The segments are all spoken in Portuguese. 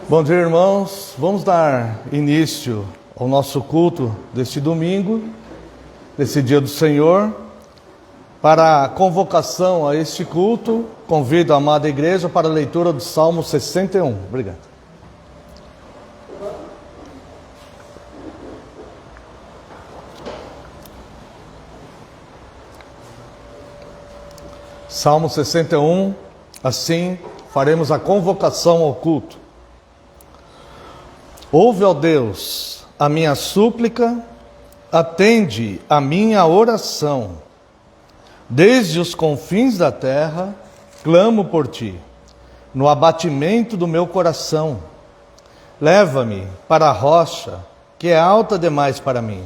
Bom dia, irmãos. Vamos dar início ao nosso culto deste domingo, desse dia do Senhor. Para a convocação a este culto, convido a amada igreja para a leitura do Salmo 61. Obrigado. Salmo 61, assim faremos a convocação ao culto. Ouve, ó Deus, a minha súplica, atende a minha oração. Desde os confins da terra, clamo por ti, no abatimento do meu coração. Leva-me para a rocha, que é alta demais para mim,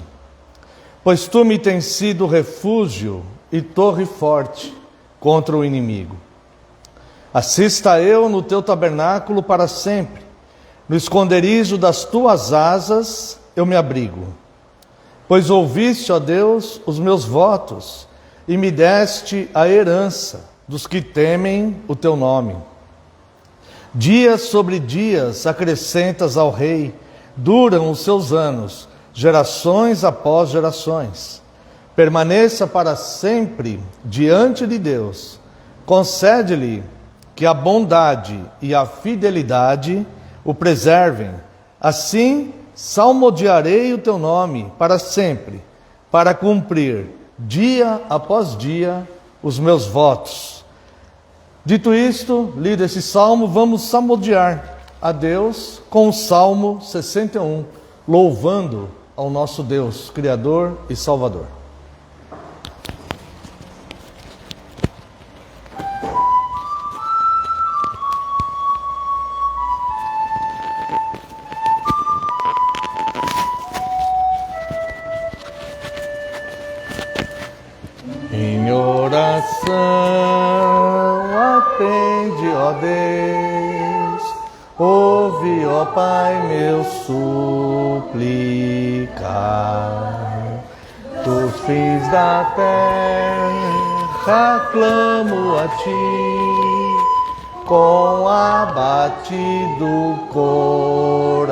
pois tu me tens sido refúgio e torre forte contra o inimigo. Assista eu no teu tabernáculo para sempre, no esconderijo das tuas asas eu me abrigo. Pois ouviste, ó Deus, os meus votos, e me deste a herança dos que temem o teu nome. Dias sobre dias acrescentas ao rei, duram os seus anos, gerações após gerações. Permaneça para sempre diante de Deus. Concede-lhe que a bondade e a fidelidade o preservem. Assim salmodiarei o teu nome para sempre, para cumprir dia após dia os meus votos. Dito isto, lido esse salmo, vamos salmodiar a Deus com o Salmo 61, louvando ao nosso Deus, Criador e Salvador. Em oração atende, ó Deus, ouve, ó Pai, meu suplicar. Dos fins da terra clamo a ti, com abatido coração.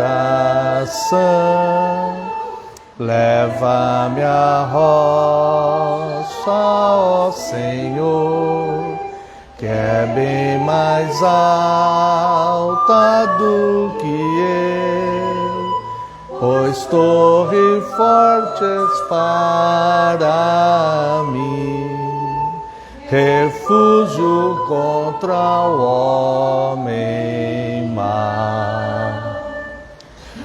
Leva-me à rocha, ó Senhor, que é bem mais alta do que eu, pois torre forte és para mim, refúgio contra o homem mau.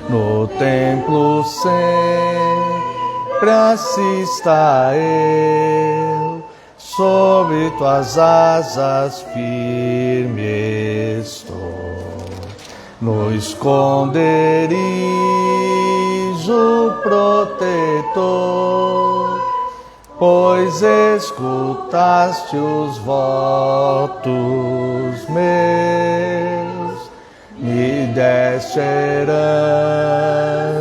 No templo sempre assista eu, sob tuas asas firme estou. No esconderijo protetor, pois escutaste os votos meus. Me deste a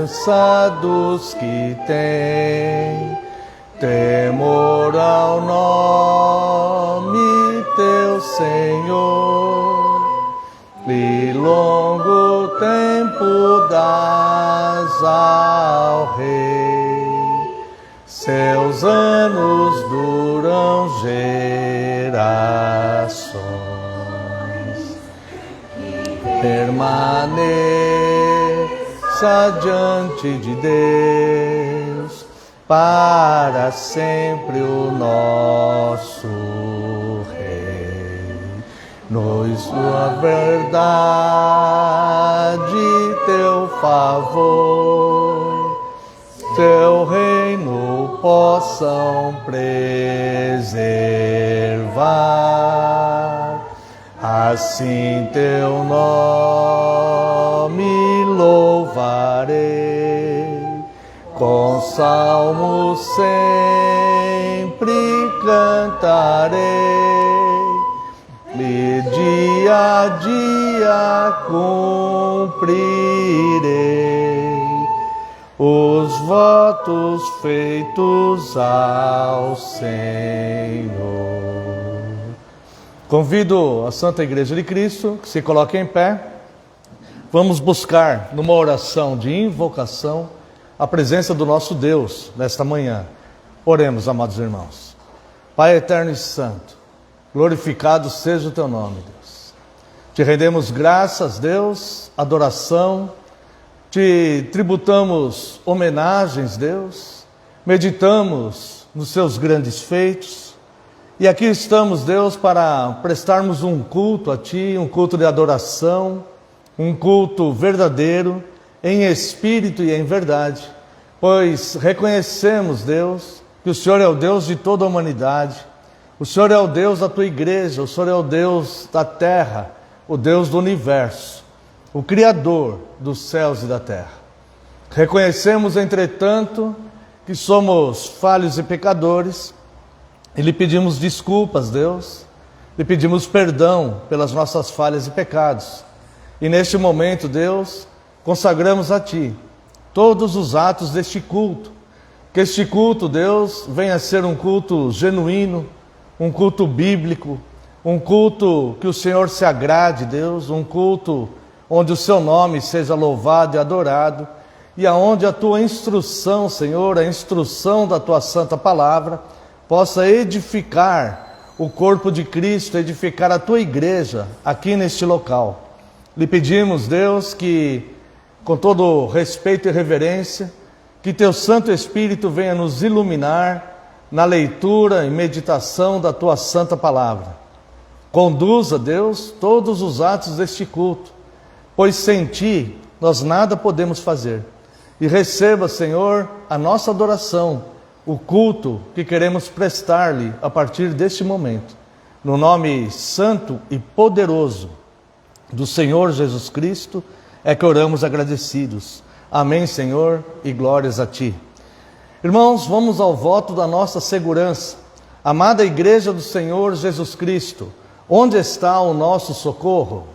herança dos que têm temor ao nome teu, Senhor, e longo tempo dás ao rei. Seus anos duram gerações. Permaneça diante de Deus, para sempre o nosso Rei. Nos tua verdade, teu favor, teu reino possam preservar. Assim teu nome louvarei, com salmos sempre cantarei, e dia a dia cumprirei os votos feitos ao Senhor. Convido a Santa Igreja de Cristo que se coloque em pé. vamos buscar numa oração de invocação a presença do nosso Deus nesta manhã. Oremos, amados irmãos. Pai eterno e santo, glorificado seja o teu nome, Deus. Te rendemos graças, Deus, adoração, te tributamos homenagens, Deus, meditamos nos seus grandes feitos, e aqui estamos, Deus, para prestarmos um culto a Ti, um culto de adoração, um culto verdadeiro, em espírito e em verdade, pois reconhecemos, Deus, que o Senhor é o Deus de toda a humanidade, o Senhor é o Deus da Tua igreja, o Senhor é o Deus da terra, o Deus do universo, o Criador dos céus e da terra. Reconhecemos, entretanto, que somos falhos e pecadores, e lhe pedimos desculpas, Deus, lhe pedimos perdão pelas nossas falhas e pecados. E neste momento, Deus, consagramos a Ti todos os atos deste culto. Que este culto, Deus, venha a ser um culto genuíno, um culto bíblico, um culto que o Senhor se agrade, Deus, um culto onde o Seu nome seja louvado e adorado, e aonde a Tua instrução, Senhor, a instrução da Tua santa palavra, possa edificar o corpo de Cristo, edificar a Tua igreja aqui neste local. Lhe pedimos, Deus, que com todo respeito e reverência, que Teu Santo Espírito venha nos iluminar na leitura e meditação da Tua santa palavra. Conduza, Deus, todos os atos deste culto, pois sem Ti nós nada podemos fazer. E receba, Senhor, a nossa adoração, o culto que queremos prestar-lhe a partir deste momento. No nome santo e poderoso do Senhor Jesus Cristo, é que oramos agradecidos. Amém, Senhor, e glórias a Ti. Irmãos, vamos ao voto da nossa segurança. Amada Igreja do Senhor Jesus Cristo, onde está o nosso socorro?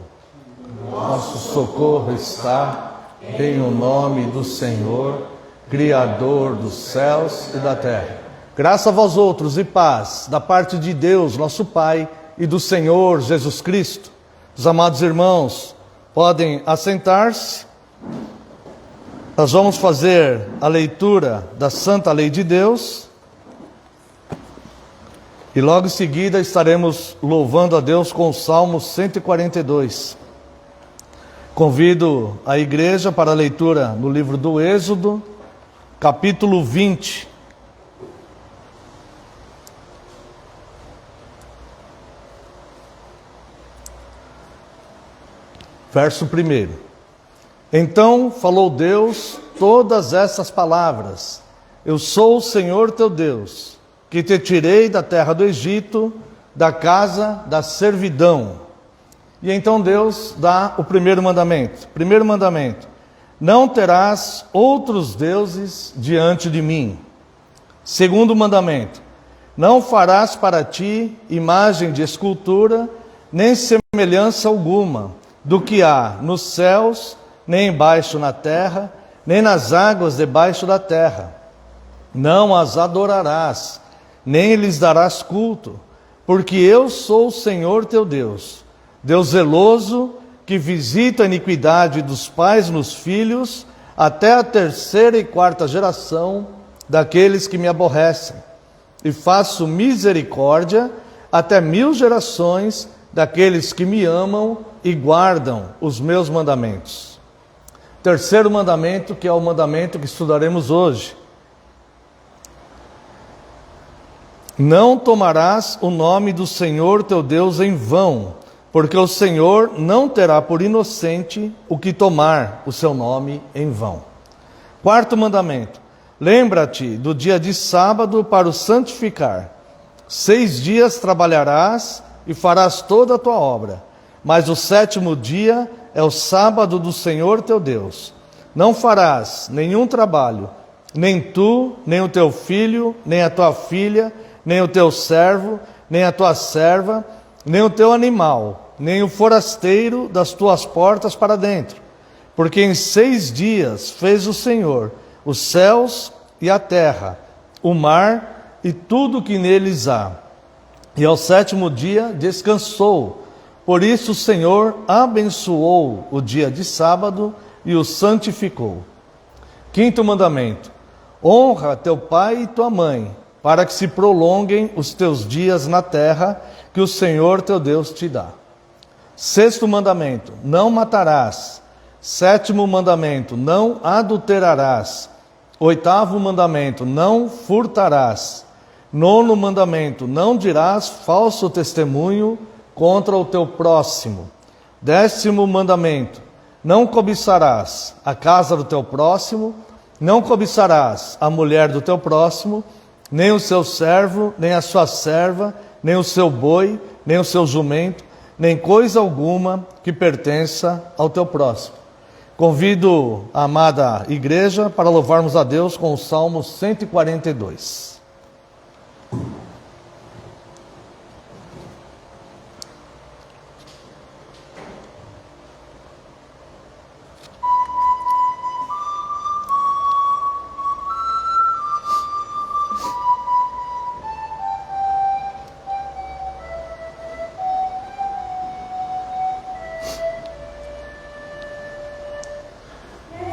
Nosso socorro está em o nome do Senhor, Criador dos céus e da terra. Graça a vós outros e paz da parte de Deus, nosso Pai, e do Senhor Jesus Cristo. Os amados irmãos podem assentar-se. Nós vamos fazer a leitura da Santa Lei de Deus e logo em seguida estaremos louvando a Deus com o Salmo 142. Convido a igreja para a leitura no livro do Êxodo, capítulo 20. Verso 1. Então falou Deus todas essas palavras: Eu sou o Senhor teu Deus, que te tirei da terra do Egito, da casa da servidão. E então Deus dá o primeiro mandamento. Primeiro mandamento: não terás outros deuses diante de mim. Segundo mandamento: não farás para ti imagem de escultura, nem semelhança alguma do que há nos céus, nem embaixo na terra, nem nas águas debaixo da terra. Não as adorarás, nem lhes darás culto, porque eu sou o Senhor teu Deus, Deus zeloso, que visita a iniquidade dos pais nos filhos, até a terceira e quarta geração daqueles que me aborrecem, e faço misericórdia até 1000 gerações daqueles que me amam e guardam os meus mandamentos. Terceiro mandamento, que é o mandamento que estudaremos hoje: não tomarás o nome do Senhor teu Deus em vão, porque o Senhor não terá por inocente o que tomar o seu nome em vão. Quarto mandamento: lembra-te do dia de sábado para o santificar. 6 dias trabalharás e farás toda a tua obra, mas o 7º dia é o sábado do Senhor teu Deus. Não farás nenhum trabalho, nem tu, nem o teu filho, nem a tua filha, nem o teu servo, nem a tua serva, nem o teu animal, nem o forasteiro das tuas portas para dentro. Porque em 6 dias fez o Senhor os céus e a terra, o mar e tudo que neles há. E ao 7º dia descansou. Por isso o Senhor abençoou o dia de sábado e o santificou. Quinto mandamento: honra teu pai e tua mãe, para que se prolonguem os teus dias na terra que o Senhor teu Deus te dá. Sexto mandamento: não matarás. Sétimo mandamento: não adulterarás. Oitavo mandamento: não furtarás. Nono mandamento: não dirás falso testemunho contra o teu próximo. Décimo mandamento: não cobiçarás a casa do teu próximo, não cobiçarás a mulher do teu próximo, nem o seu servo, nem a sua serva, nem o seu boi, nem o seu jumento, nem coisa alguma que pertença ao teu próximo. Convido a amada igreja para louvarmos a Deus com o Salmo 142.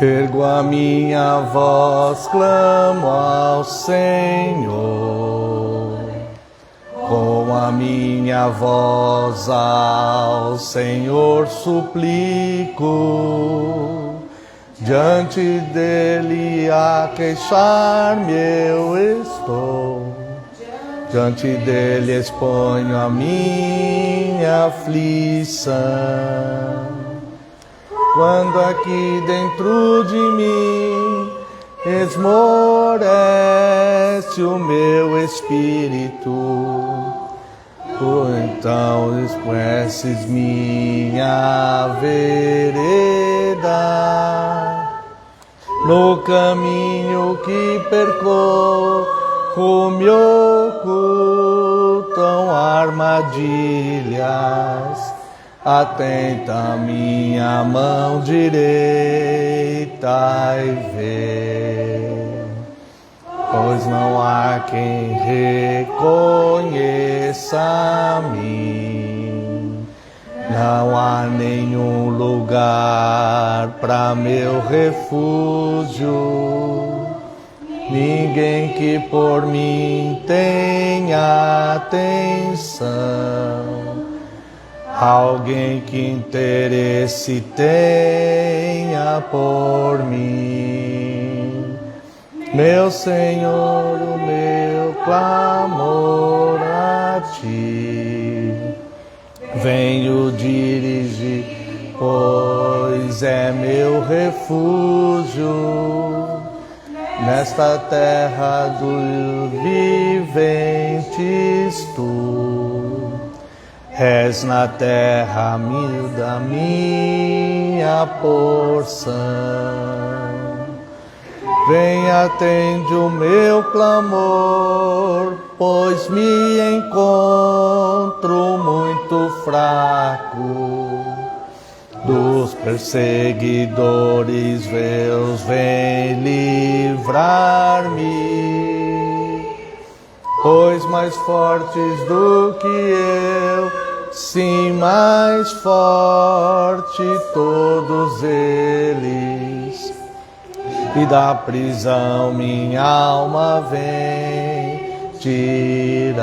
Ergo a minha voz, clamo ao Senhor, com a minha voz ao Senhor suplico, diante dele a queixar-me eu estou, diante dele exponho a minha aflição. Quando aqui dentro de mim esmorece o meu espírito, então esqueces minha vereda. No caminho que percorro me ocultam armadilhas. Atenta minha mão direita e vê, pois não há quem reconheça a mim. Não há nenhum lugar para meu refúgio, ninguém que por mim tenha atenção. Alguém que interesse tenha por mim. Meu Senhor, o meu clamor a ti venho dirigir, pois é meu refúgio nesta terra dos viventes tu. És na terra da minha porção. Vem, atende o meu clamor, pois me encontro muito fraco. Dos perseguidores meus vem livrar-me, pois mais fortes do que eu, sim, mais forte todos eles, e da prisão minha alma vem tirar,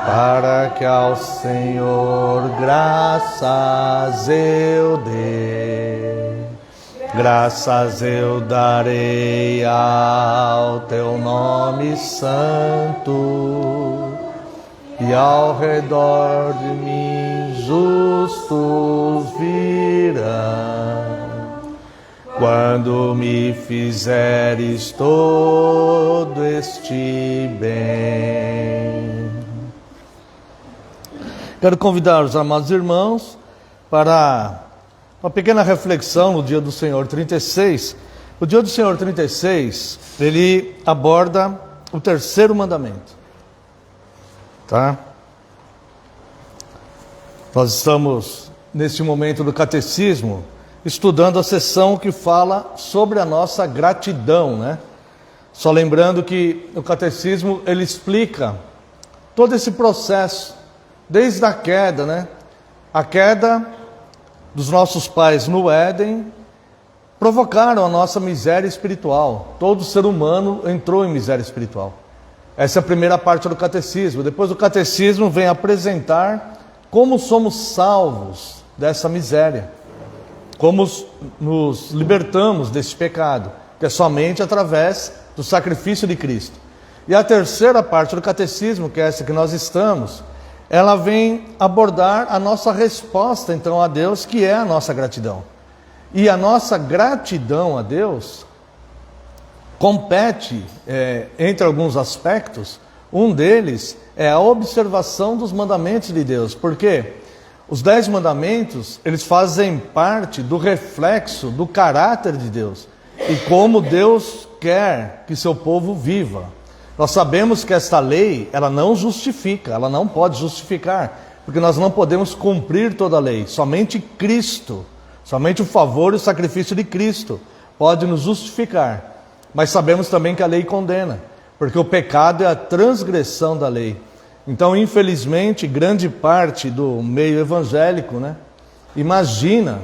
para que ao Senhor graças eu dê, graças eu darei ao teu nome santo. E ao redor de mim justos virão, quando me fizeres todo este bem. Quero convidar os amados irmãos para uma pequena reflexão no Dia do Senhor 36. O Dia do Senhor 36, ele aborda o terceiro mandamento. Tá? Nós estamos, neste momento do catecismo, estudando a sessão que fala sobre a nossa gratidão, né? Só lembrando que o catecismo, ele explica todo esse processo desde a queda, né? A queda dos nossos pais no Éden provocaram a nossa miséria espiritual. Todo ser humano entrou em miséria espiritual. Essa é a primeira parte do catecismo. Depois o catecismo vem apresentar como somos salvos dessa miséria, como nos libertamos desse pecado, que é somente através do sacrifício de Cristo. E a terceira parte do catecismo, que é essa que nós estamos, ela vem abordar a nossa resposta então a Deus, que é a nossa gratidão. E a nossa gratidão a Deus compete, entre alguns aspectos, um deles é a observação dos mandamentos de Deus. Por quê? Os 10 mandamentos, eles fazem parte do reflexo do caráter de Deus e como Deus quer que seu povo viva. Nós sabemos que esta lei, ela não justifica, ela não pode justificar, porque nós não podemos cumprir toda a lei. Somente Cristo, somente o favor e o sacrifício de Cristo pode nos justificar. Mas sabemos também que a lei condena, porque o pecado é a transgressão da lei. Então, infelizmente, grande parte do meio evangélico, né, imagina,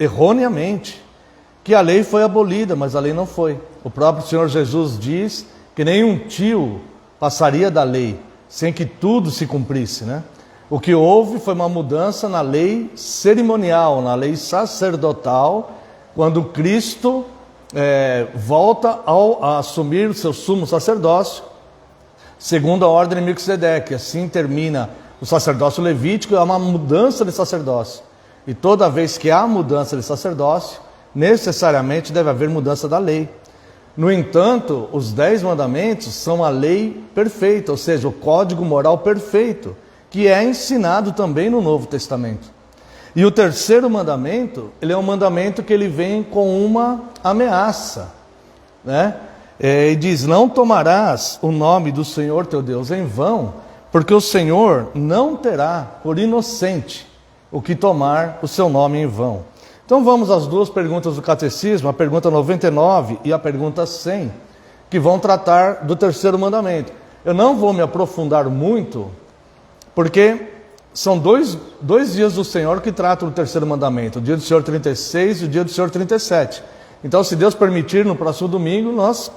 erroneamente, que a lei foi abolida, mas a lei não foi. O próprio Senhor Jesus diz que nenhum tio passaria da lei, sem que tudo se cumprisse, né? O que houve foi uma mudança na lei cerimonial, na lei sacerdotal, quando Cristo volta a assumir o seu sumo sacerdócio, segundo a ordem de Melquisedeque. Assim termina o sacerdócio levítico, é uma mudança de sacerdócio. E toda vez que há mudança de sacerdócio, necessariamente deve haver mudança da lei. No entanto, os 10 mandamentos são a lei perfeita, ou seja, o código moral perfeito, que é ensinado também no Novo Testamento. E o terceiro mandamento, ele é um mandamento que ele vem com uma ameaça, né? E diz: não tomarás o nome do Senhor teu Deus em vão, porque o Senhor não terá por inocente o que tomar o seu nome em vão. Então vamos às duas perguntas do catecismo, a pergunta 99 e a pergunta 100, que vão tratar do terceiro mandamento. Eu não vou me aprofundar muito, porque são dois dias do Senhor que tratam do terceiro mandamento, o dia do Senhor 36 e o dia do Senhor 37. Então, se Deus permitir, no próximo domingo, nós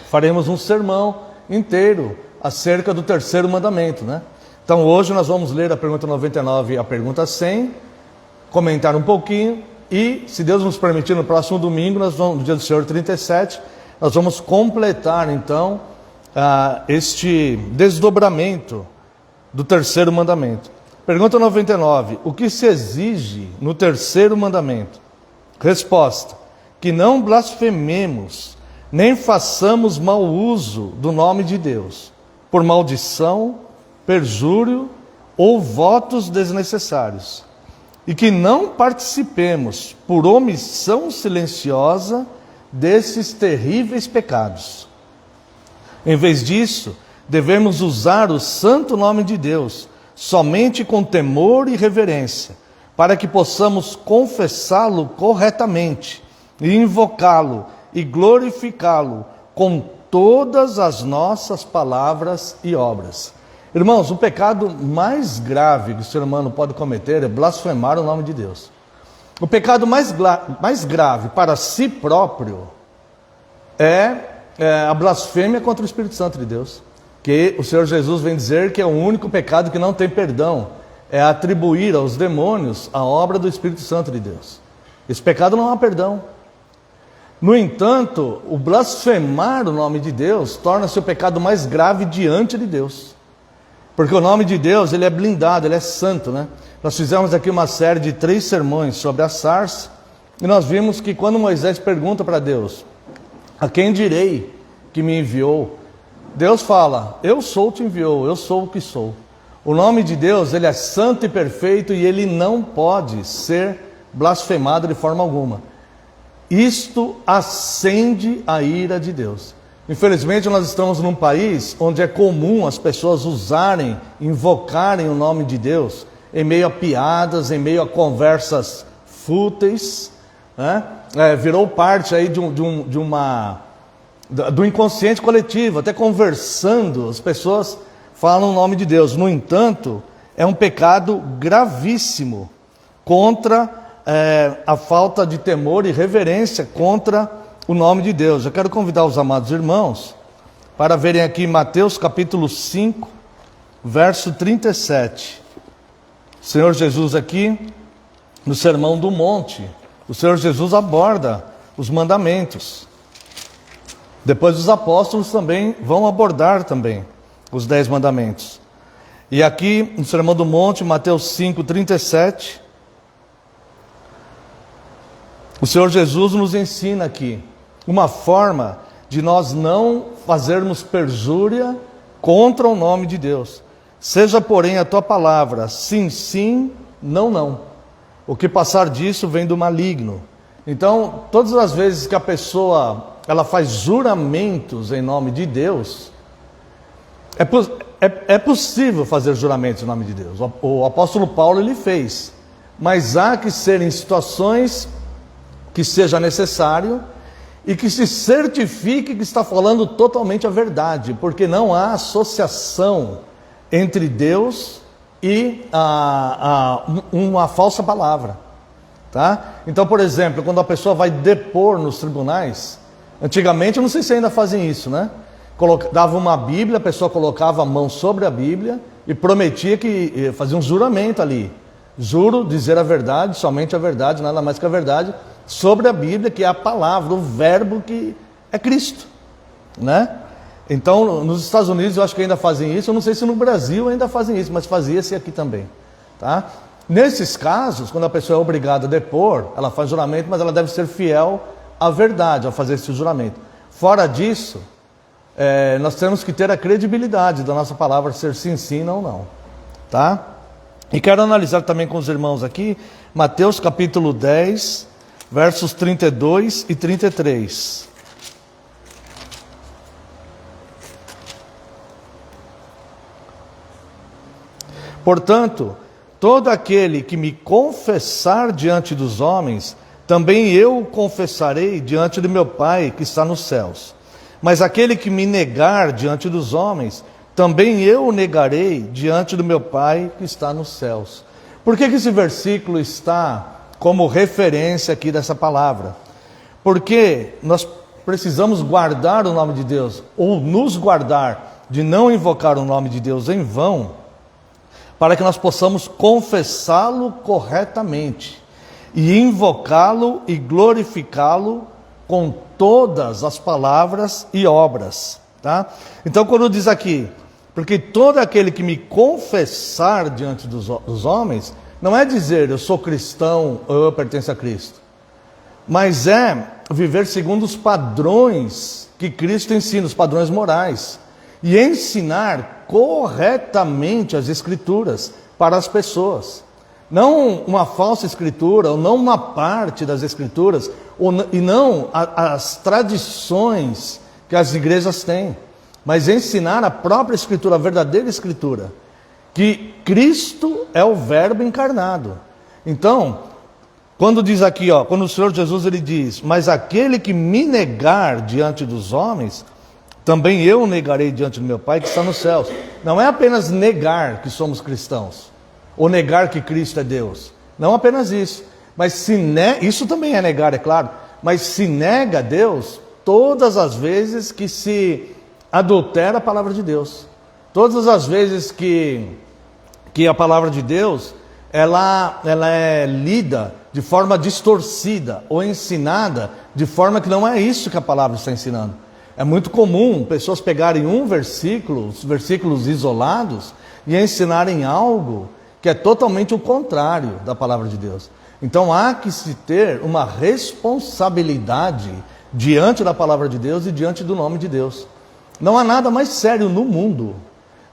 faremos um sermão inteiro acerca do terceiro mandamento, né? Então, hoje nós vamos ler a pergunta 99 e a pergunta 100, comentar um pouquinho, e, se Deus nos permitir, no próximo domingo, no dia do Senhor 37, nós vamos completar, então, este desdobramento do terceiro mandamento. Pergunta 99. O que se exige no terceiro mandamento? Resposta: que não blasfememos, nem façamos mau uso do nome de Deus, por maldição, perjúrio ou votos desnecessários, e que não participemos, por omissão silenciosa, desses terríveis pecados. Em vez disso, devemos usar o santo nome de Deus, somente com temor e reverência, para que possamos confessá-lo corretamente, e invocá-lo e glorificá-lo com todas as nossas palavras e obras. Irmãos, o pecado mais grave que o ser humano pode cometer é blasfemar o nome de Deus. O pecado mais grave para si próprio é a blasfêmia contra o Espírito Santo de Deus, que o Senhor Jesus vem dizer que é o único pecado que não tem perdão, é atribuir aos demônios a obra do Espírito Santo de Deus. Esse pecado não há perdão. No entanto, o blasfemar o nome de Deus torna-se o pecado mais grave diante de Deus. Porque o nome de Deus, ele é blindado, ele é santo, né? Nós fizemos aqui uma série de 3 sermões sobre a sarça, e nós vimos que quando Moisés pergunta para Deus: a quem direi que me enviou? Deus fala: eu sou te enviou, eu sou o que sou. O nome de Deus, ele é santo e perfeito, e ele não pode ser blasfemado de forma alguma. Isto acende a ira de Deus. Infelizmente, nós estamos num país onde é comum as pessoas usarem, invocarem o nome de Deus em meio a piadas, em meio a conversas fúteis, né? Virou parte aí do inconsciente coletivo, até conversando, as pessoas falam o nome de Deus. No entanto, é um pecado gravíssimo contra a falta de temor e reverência contra o nome de Deus. Eu quero convidar os amados irmãos para verem aqui Mateus capítulo 5, verso 37. O Senhor Jesus aqui, no Sermão do Monte, o Senhor Jesus aborda os mandamentos. Depois os apóstolos também vão abordar também os 10 mandamentos. E aqui no Sermão do Monte, Mateus 5, 37, o Senhor Jesus nos ensina aqui uma forma de nós não fazermos perjúria contra o nome de Deus. Seja, porém, a tua palavra sim, sim, não, não. O que passar disso vem do maligno. Então, todas as vezes que a pessoa ela faz juramentos em nome de Deus, é possível fazer juramentos em nome de Deus. O apóstolo Paulo ele fez, mas há que ser em situações que seja necessário e que se certifique que está falando totalmente a verdade, porque não há associação entre Deus e uma falsa palavra, tá? Então, por exemplo, quando a pessoa vai depor nos tribunais, antigamente, eu não sei se ainda fazem isso, né? Dava uma Bíblia, a pessoa colocava a mão sobre a Bíblia e prometia que fazia um juramento ali. Juro dizer a verdade, somente a verdade, nada mais que a verdade, sobre a Bíblia, que é a palavra, o verbo que é Cristo, né? Então, nos Estados Unidos eu acho que ainda fazem isso, eu não sei se no Brasil ainda fazem isso, mas fazia-se aqui também, tá? Nesses casos, quando a pessoa é obrigada a depor, ela faz juramento, mas ela deve ser fiel à verdade ao fazer esse juramento. Fora disso, nós temos que ter a credibilidade da nossa palavra ser sim, sim, não, não, tá? E quero analisar também com os irmãos aqui, Mateus capítulo 10, versos 32 e 33. Portanto, todo aquele que me confessar diante dos homens, também eu o confessarei diante de meu Pai que está nos céus. Mas aquele que me negar diante dos homens, também eu o negarei diante do meu Pai que está nos céus. Por que esse versículo está como referência aqui dessa palavra? Porque nós precisamos guardar o nome de Deus, ou nos guardar de não invocar o nome de Deus em vão, para que nós possamos confessá-lo corretamente e invocá-lo e glorificá-lo com todas as palavras e obras, tá? Então, quando diz aqui, porque todo aquele que me confessar diante dos homens, não é dizer eu sou cristão ou eu pertenço a Cristo, mas é viver segundo os padrões que Cristo ensina, os padrões morais, e ensinar corretamente as Escrituras para as pessoas. Não uma falsa Escritura, ou não uma parte das Escrituras, e não as tradições que as igrejas têm, mas ensinar a própria Escritura, a verdadeira Escritura, que Cristo é o Verbo encarnado. Então, quando diz aqui, quando o Senhor Jesus ele diz, mas aquele que me negar diante dos homens, também eu negarei diante do meu Pai que está nos céus. Não é apenas negar que somos cristãos, ou negar que Cristo é Deus. Não apenas isso. Mas isso também é negar, é claro. Mas se nega a Deus todas as vezes que se adultera a palavra de Deus. Todas as vezes que a palavra de Deus ela é lida de forma distorcida ou ensinada de forma que não é isso que a palavra está ensinando. É muito comum pessoas pegarem um versículo, os versículos isolados, e ensinarem algo que é totalmente o contrário da palavra de Deus. Então há que se ter uma responsabilidade diante da palavra de Deus e diante do nome de Deus. Não há nada mais sério no mundo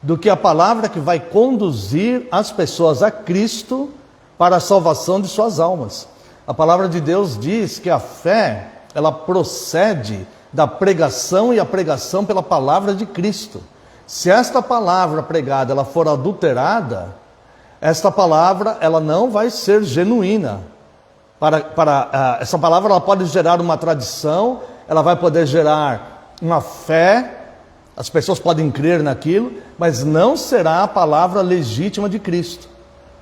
do que a palavra que vai conduzir as pessoas a Cristo para a salvação de suas almas. A palavra de Deus diz que a fé, ela procede da pregação e a pregação pela palavra de Cristo. Se esta palavra pregada ela for adulterada, esta palavra ela não vai ser genuína. Essa palavra ela pode gerar uma tradição, ela vai poder gerar uma fé As pessoas podem crer naquilo, mas não será a palavra legítima de Cristo.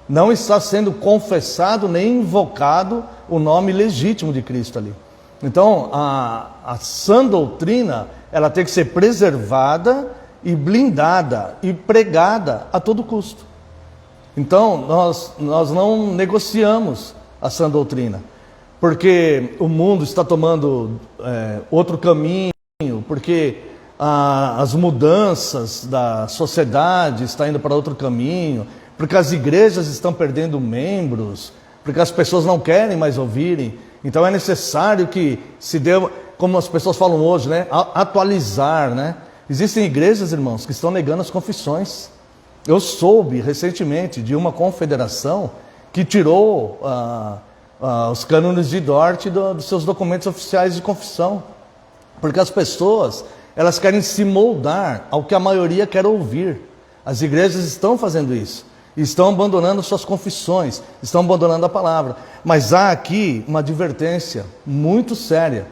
Não está sendo confessado nem invocado o nome legítimo de Cristo ali. Então, a sã doutrina, ela tem que ser preservada e blindada e pregada a todo custo. Então, nós não negociamos a sã doutrina, porque o mundo está tomando outro caminho, porque as mudanças da sociedade estão indo para outro caminho, porque as igrejas estão perdendo membros, porque as pessoas não querem mais ouvirem. Então é necessário que se dê, como as pessoas falam hoje, né, atualizar, né? Existem igrejas, irmãos, que estão negando as confissões. Eu soube recentemente de uma confederação que tirou os cânones de Dort dos seus documentos oficiais de confissão, porque as pessoas, elas querem se moldar ao que a maioria quer ouvir. As igrejas estão fazendo isso, estão abandonando suas confissões, estão abandonando a palavra. Mas há aqui uma advertência muito séria.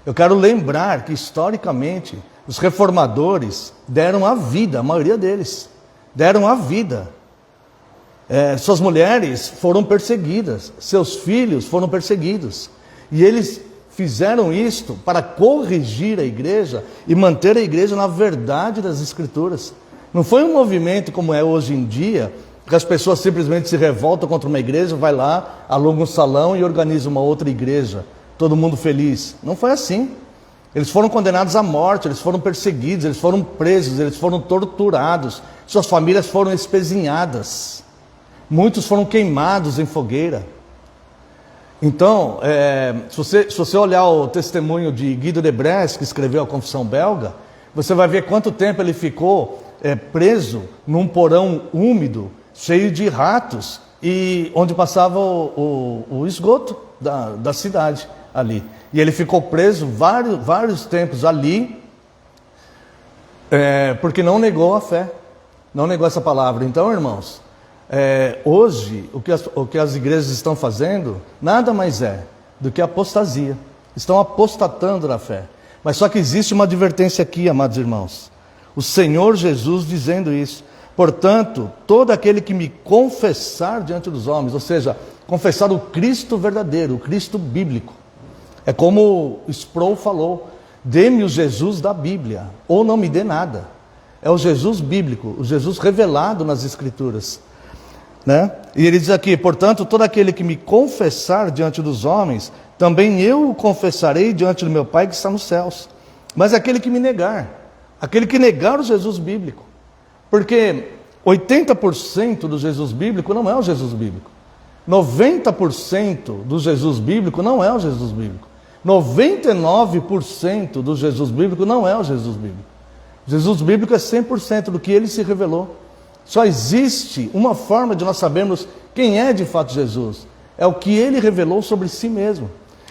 Eu quero lembrar que, historicamente, os reformadores deram a vida, a maioria deles, deram a vida. Suas mulheres foram perseguidas, seus filhos foram perseguidos. E eles fizeram isto para corrigir a igreja e manter a igreja na verdade das Escrituras. Não foi um movimento como é hoje em dia, que as pessoas simplesmente se revoltam contra uma igreja, vai lá, aluga um salão e organiza uma outra igreja, todo mundo feliz. Não foi assim. Eles foram condenados à morte, eles foram perseguidos, eles foram presos, eles foram torturados, suas famílias foram espezinhadas, muitos foram queimados em fogueira. Então, se você olhar o testemunho de Guido de Bresse, que escreveu a Confissão Belga, você vai ver quanto tempo ele ficou preso num porão úmido, cheio de ratos, e onde passava o esgoto da cidade ali. E ele ficou preso vários tempos ali, porque não negou a fé, não negou essa palavra. Então, irmãos, hoje o que as igrejas estão fazendo nada mais é do que apostasia. Estão apostatando da fé. Mas só que existe uma advertência aqui, amados irmãos. O Senhor Jesus dizendo isso: portanto, todo aquele que me confessar diante dos homens, ou seja, confessar o Cristo verdadeiro, o Cristo bíblico. É como Sproul falou: dê-me o Jesus da Bíblia, ou não me dê nada. É o Jesus bíblico, o Jesus revelado nas Escrituras, né? E ele diz aqui: portanto, todo aquele que me confessar diante dos homens, também eu o confessarei diante do meu Pai que está nos céus. Mas aquele que me negar, aquele que negar o Jesus bíblico, porque 80% do Jesus bíblico não é o Jesus bíblico, 90% do Jesus bíblico não é o Jesus bíblico, 99% do Jesus bíblico não é o Jesus bíblico. Jesus bíblico é 100% do que ele se revelou. Só existe uma forma de nós sabermos quem é de fato Jesus: é o que ele revelou sobre si mesmo.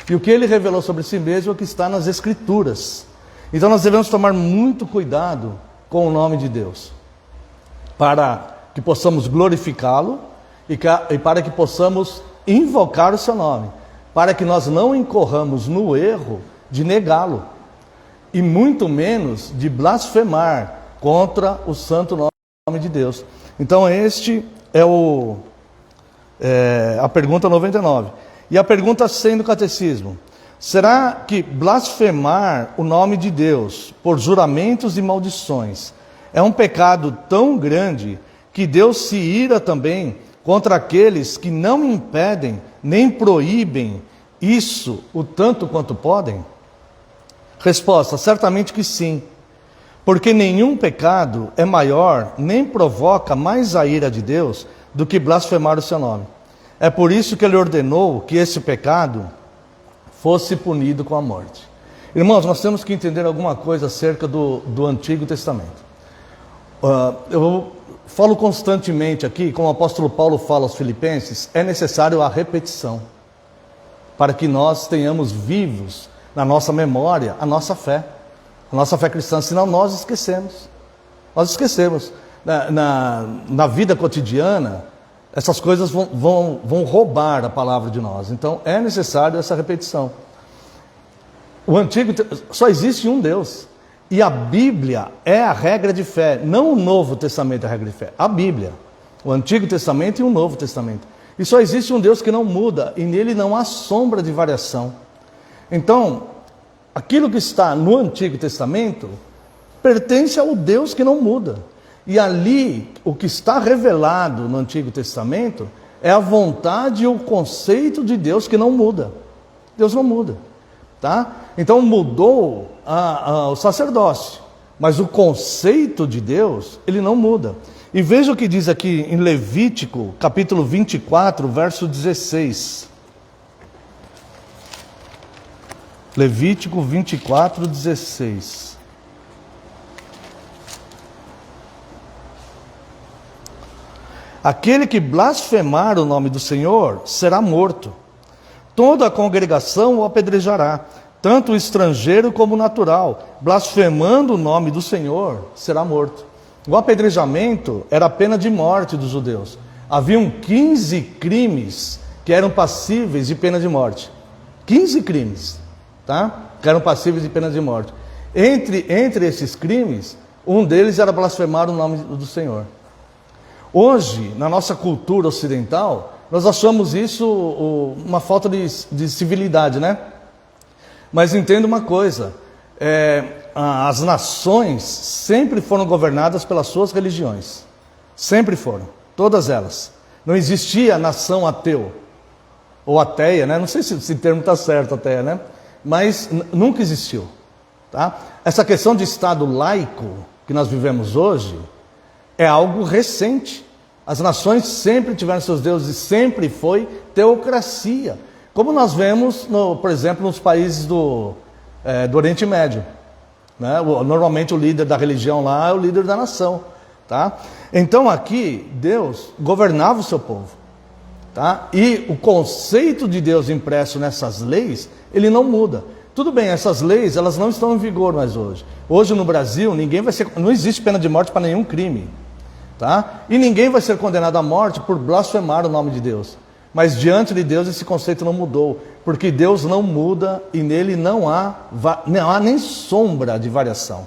E o que ele revelou sobre si mesmo é o que está nas Escrituras. Então nós devemos tomar muito cuidado com o nome de Deus, para que possamos glorificá-lo e para que possamos invocar o seu nome, para que nós não incorramos no erro de negá-lo, e muito menos de blasfemar contra o santo nome de Deus. Então este é a pergunta 99. E a pergunta 100 do Catecismo: será que blasfemar o nome de Deus por juramentos e maldições é um pecado tão grande que Deus se ira também contra aqueles que não impedem nem proíbem isso o tanto quanto podem? Resposta: certamente que sim, porque nenhum pecado é maior nem provoca mais a ira de Deus do que blasfemar o seu nome. É por isso que ele ordenou que esse pecado fosse punido com a morte. Irmãos, nós temos que entender alguma coisa acerca do Antigo Testamento. Eu falo constantemente aqui, como o apóstolo Paulo fala aos Filipenses, é necessário a repetição, para que nós tenhamos vivos na nossa memória a nossa fé cristã, senão nós esquecemos. Nós esquecemos. Na vida cotidiana, essas coisas vão roubar a palavra de nós. Então é necessário essa repetição. Só existe um Deus. E a Bíblia é a regra de fé, não o Novo Testamento é a regra de fé, a Bíblia. O Antigo Testamento e o Novo Testamento. E só existe um Deus que não muda, e nele não há sombra de variação. Então, aquilo que está no Antigo Testamento pertence ao Deus que não muda. E ali, o que está revelado no Antigo Testamento é a vontade e o conceito de Deus que não muda. Deus não muda. Tá? Então mudou o sacerdócio, mas o conceito de Deus, ele não muda. E veja o que diz aqui em Levítico, capítulo 24, verso 16. Levítico 24, 16. Aquele que blasfemar o nome do Senhor será morto. Toda a congregação o apedrejará, tanto o estrangeiro como o natural. Blasfemando o nome do Senhor será morto. O apedrejamento era a pena de morte dos judeus. Haviam 15 crimes que eram passíveis de pena de morte. 15 crimes, tá? Que eram passíveis de pena de morte. Entre esses crimes, um deles era blasfemar o nome do Senhor. Hoje, na nossa cultura ocidental, nós achamos isso uma falta de civilidade, né? Mas entenda uma coisa, as nações sempre foram governadas pelas suas religiões. Sempre foram, todas elas. Não existia nação ateu, ou ateia, né? Não sei se esse termo está certo, ateia, né? Mas nunca existiu, tá? Essa questão de Estado laico que nós vivemos hoje é algo recente. As nações sempre tiveram seus deuses, sempre foi teocracia. Como nós vemos, por exemplo, nos países do Oriente Médio. Né? Normalmente o líder da religião lá é o líder da nação. Tá? Então aqui, Deus governava o seu povo. Tá? E o conceito de Deus impresso nessas leis, ele não muda. Tudo bem, essas leis, elas não estão em vigor mais hoje. Hoje no Brasil, não existe pena de morte para nenhum crime. Tá? E ninguém vai ser condenado à morte por blasfemar o nome de Deus. Mas diante de Deus esse conceito não mudou, porque Deus não muda e nele não há nem sombra de variação.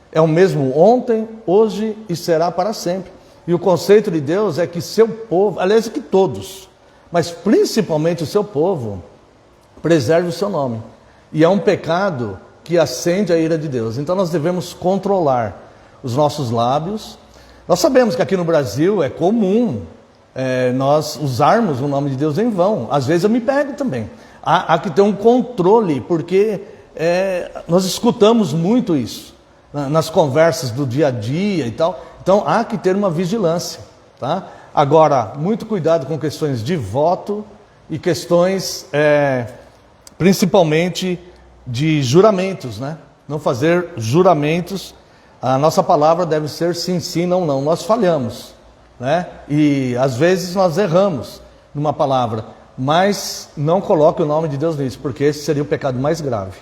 É o mesmo ontem, hoje e será para sempre. E o conceito de Deus é que seu povo, aliás, que todos, mas principalmente o seu povo, preserve o seu nome. E é um pecado que acende a ira de Deus. Então nós devemos controlar os nossos lábios. Nós sabemos que aqui no Brasil é comum nós usarmos o nome de Deus em vão. Às vezes eu me pego também. Há que ter um controle, porque nós escutamos muito isso nas conversas do dia a dia e tal. Então há que ter uma vigilância. Tá? Agora, muito cuidado com questões de voto e questões principalmente de juramentos. Né? Não fazer juramentos. A nossa palavra deve ser sim, sim, não, não. Nós falhamos, né? E às vezes nós erramos numa palavra, mas não coloque o nome de Deus nisso, porque esse seria o pecado mais grave.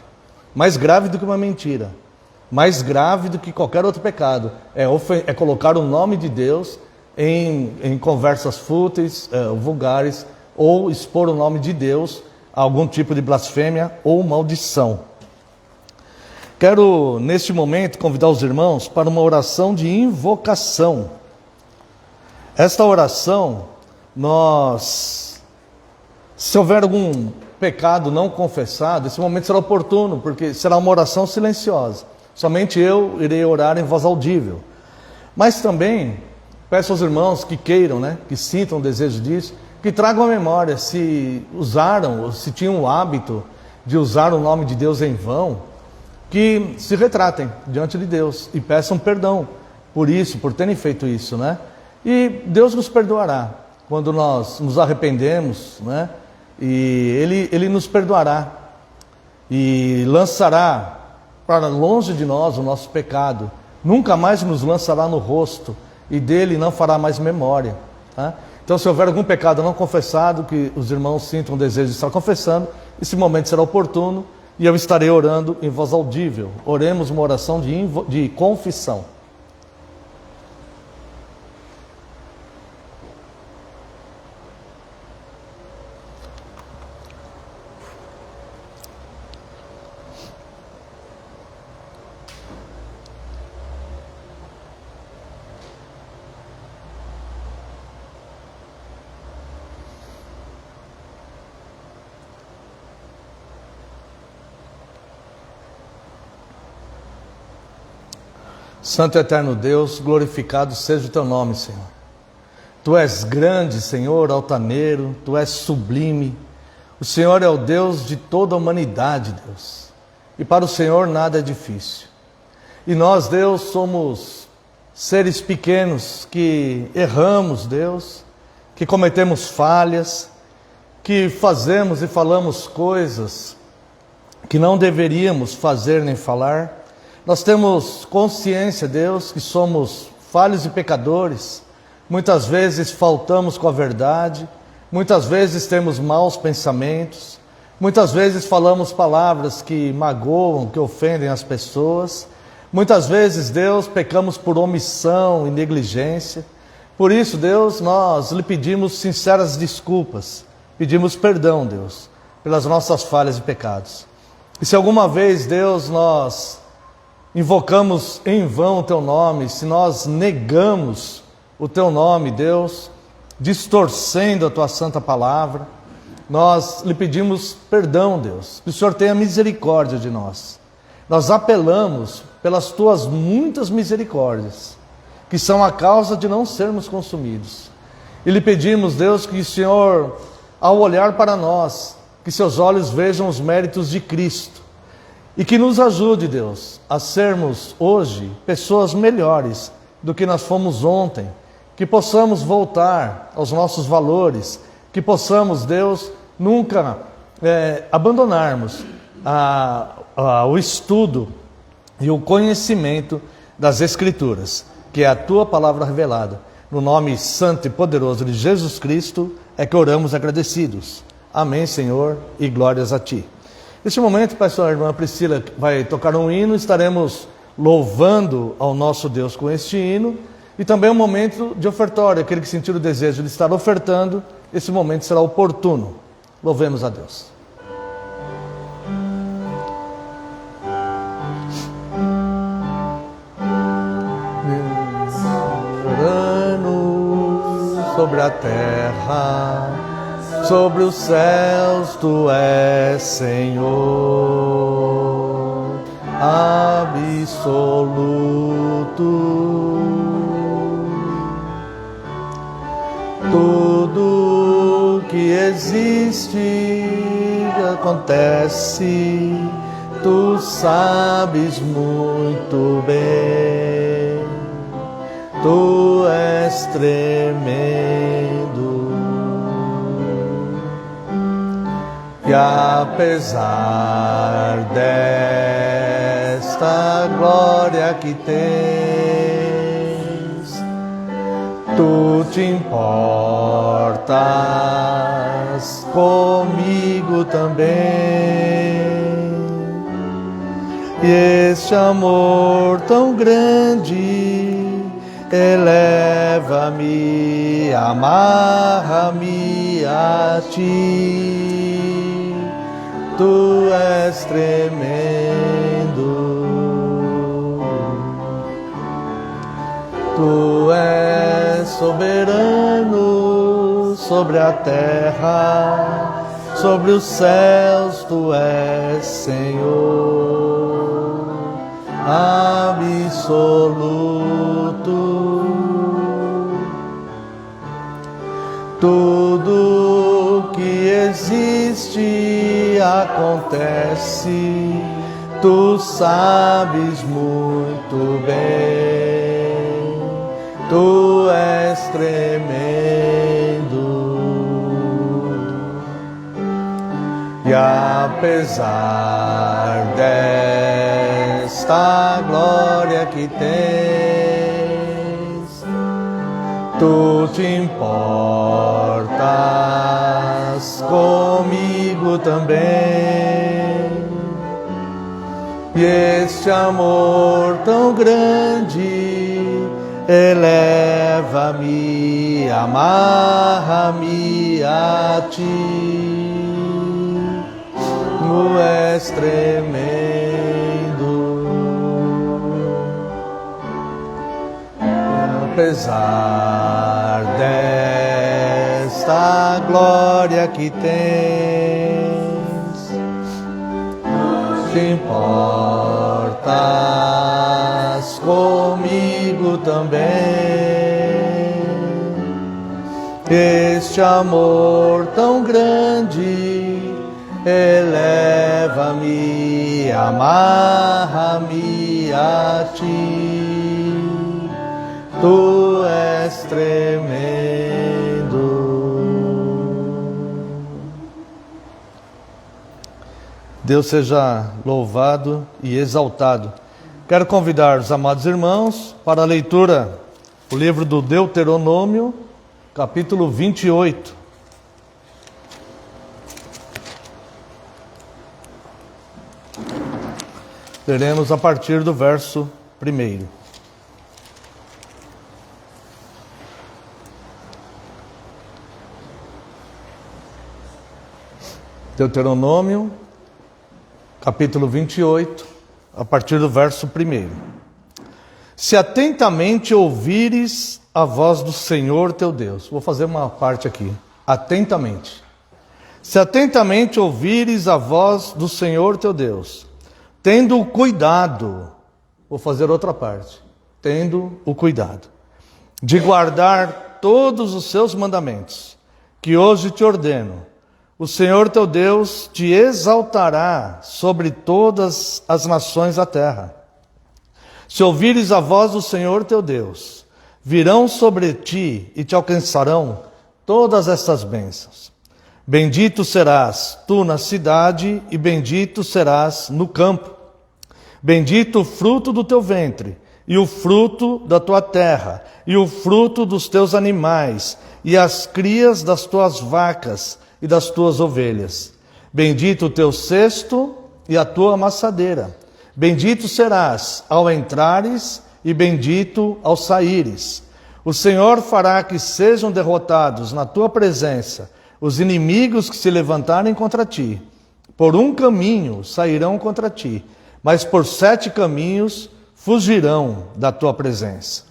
Mais grave do que uma mentira. Mais grave do que qualquer outro pecado. É colocar o nome de Deus em conversas fúteis, vulgares, ou expor o nome de Deus a algum tipo de blasfêmia ou maldição. Quero, neste momento, convidar os irmãos para uma oração de invocação. Esta oração, se houver algum pecado não confessado, esse momento será oportuno, porque será uma oração silenciosa. Somente eu irei orar em voz audível. Mas também, peço aos irmãos que queiram, né, que sintam o desejo disso, que tragam a memória, se usaram, ou se tinham o hábito de usar o nome de Deus em vão, que se retratem diante de Deus e peçam perdão por isso, por terem feito isso, né? E Deus nos perdoará quando nós nos arrependemos, né? E Ele nos perdoará e lançará para longe de nós o nosso pecado. Nunca mais nos lançará no rosto e dele não fará mais memória. Tá? Então, se houver algum pecado não confessado, que os irmãos sintam o desejo de estar confessando, esse momento será oportuno. E eu estarei orando em voz audível. Oremos uma oração de confissão. Santo e eterno Deus, glorificado seja o teu nome, Senhor. Tu és grande, Senhor, altaneiro, tu és sublime. O Senhor é o Deus de toda a humanidade, Deus. E para o Senhor nada é difícil. E nós, Deus, somos seres pequenos que erramos, Deus, que cometemos falhas, que fazemos e falamos coisas que não deveríamos fazer nem falar. Nós temos consciência, Deus, que somos falhos e pecadores. Muitas vezes faltamos com a verdade, muitas vezes temos maus pensamentos, muitas vezes falamos palavras que magoam, que ofendem as pessoas. Muitas vezes, Deus, pecamos por omissão e negligência. Por isso, Deus, nós lhe pedimos sinceras desculpas, pedimos perdão, Deus, pelas nossas falhas e pecados. E se alguma vez, Deus, nós invocamos em vão o Teu nome, se nós negamos o Teu nome, Deus, distorcendo a Tua santa palavra, nós lhe pedimos perdão, Deus, que o Senhor tenha misericórdia de nós. Nós apelamos pelas Tuas muitas misericórdias, que são a causa de não sermos consumidos. E lhe pedimos, Deus, que o Senhor, ao olhar para nós, que Seus olhos vejam os méritos de Cristo, e que nos ajude, Deus, a sermos hoje pessoas melhores do que nós fomos ontem, que possamos voltar aos nossos valores, que possamos, Deus, nunca abandonarmos o estudo e o conhecimento das Escrituras, que é a Tua palavra revelada. No nome santo e poderoso de Jesus Cristo é que oramos agradecidos. Amém, Senhor, e glórias a Ti. Neste momento, pastor, a irmã Priscila vai tocar um hino, estaremos louvando ao nosso Deus com este hino, e também um momento de ofertório, aquele que sentir o desejo de estar ofertando, esse momento será oportuno. Louvemos a Deus. Sobre a terra, sobre os céus, Tu és Senhor, absoluto. Tudo que existe acontece, Tu sabes muito bem. Tu és tremendo, e apesar desta glória que tens, Tu te importas comigo também. E este amor tão grande eleva-me, amarra-me a Ti. Tu és tremendo, Tu és soberano sobre a terra, sobre os céus, Tu és Senhor, absoluto. Tudo que existe acontece, Tu sabes muito bem. Tu és tremendo, e apesar desta glória que tens, Tu te importas comigo também. E este amor tão grande eleva-me, amarra-me a Ti. Tu és tremendo, apesar desta glória que tens, te importas comigo também. Este amor tão grande eleva-me, amarra-me a ti. Tu és tremendo. Deus seja louvado e exaltado. Quero convidar os amados irmãos para a leitura do livro do Deuteronômio, capítulo 28. Leremos a partir do verso 1. Deuteronômio, capítulo 28, a partir do verso 1. Se atentamente ouvires a voz do Senhor teu Deus. Vou fazer uma parte aqui. Atentamente. Se atentamente ouvires a voz do Senhor teu Deus, tendo o cuidado, vou fazer outra parte, tendo o cuidado, de guardar todos os seus mandamentos, que hoje te ordeno, o Senhor teu Deus te exaltará sobre todas as nações da terra. Se ouvires a voz do Senhor teu Deus, virão sobre ti e te alcançarão todas estas bênçãos. Bendito serás tu na cidade e bendito serás no campo. Bendito o fruto do teu ventre, e o fruto da tua terra, e o fruto dos teus animais, e as crias das tuas vacas e das tuas ovelhas. Bendito o teu cesto e a tua amassadeira. Bendito serás ao entrares e bendito ao saíres. O Senhor fará que sejam derrotados na tua presença os inimigos que se levantarem contra ti. Por um caminho sairão contra ti, mas por 7 caminhos fugirão da tua presença.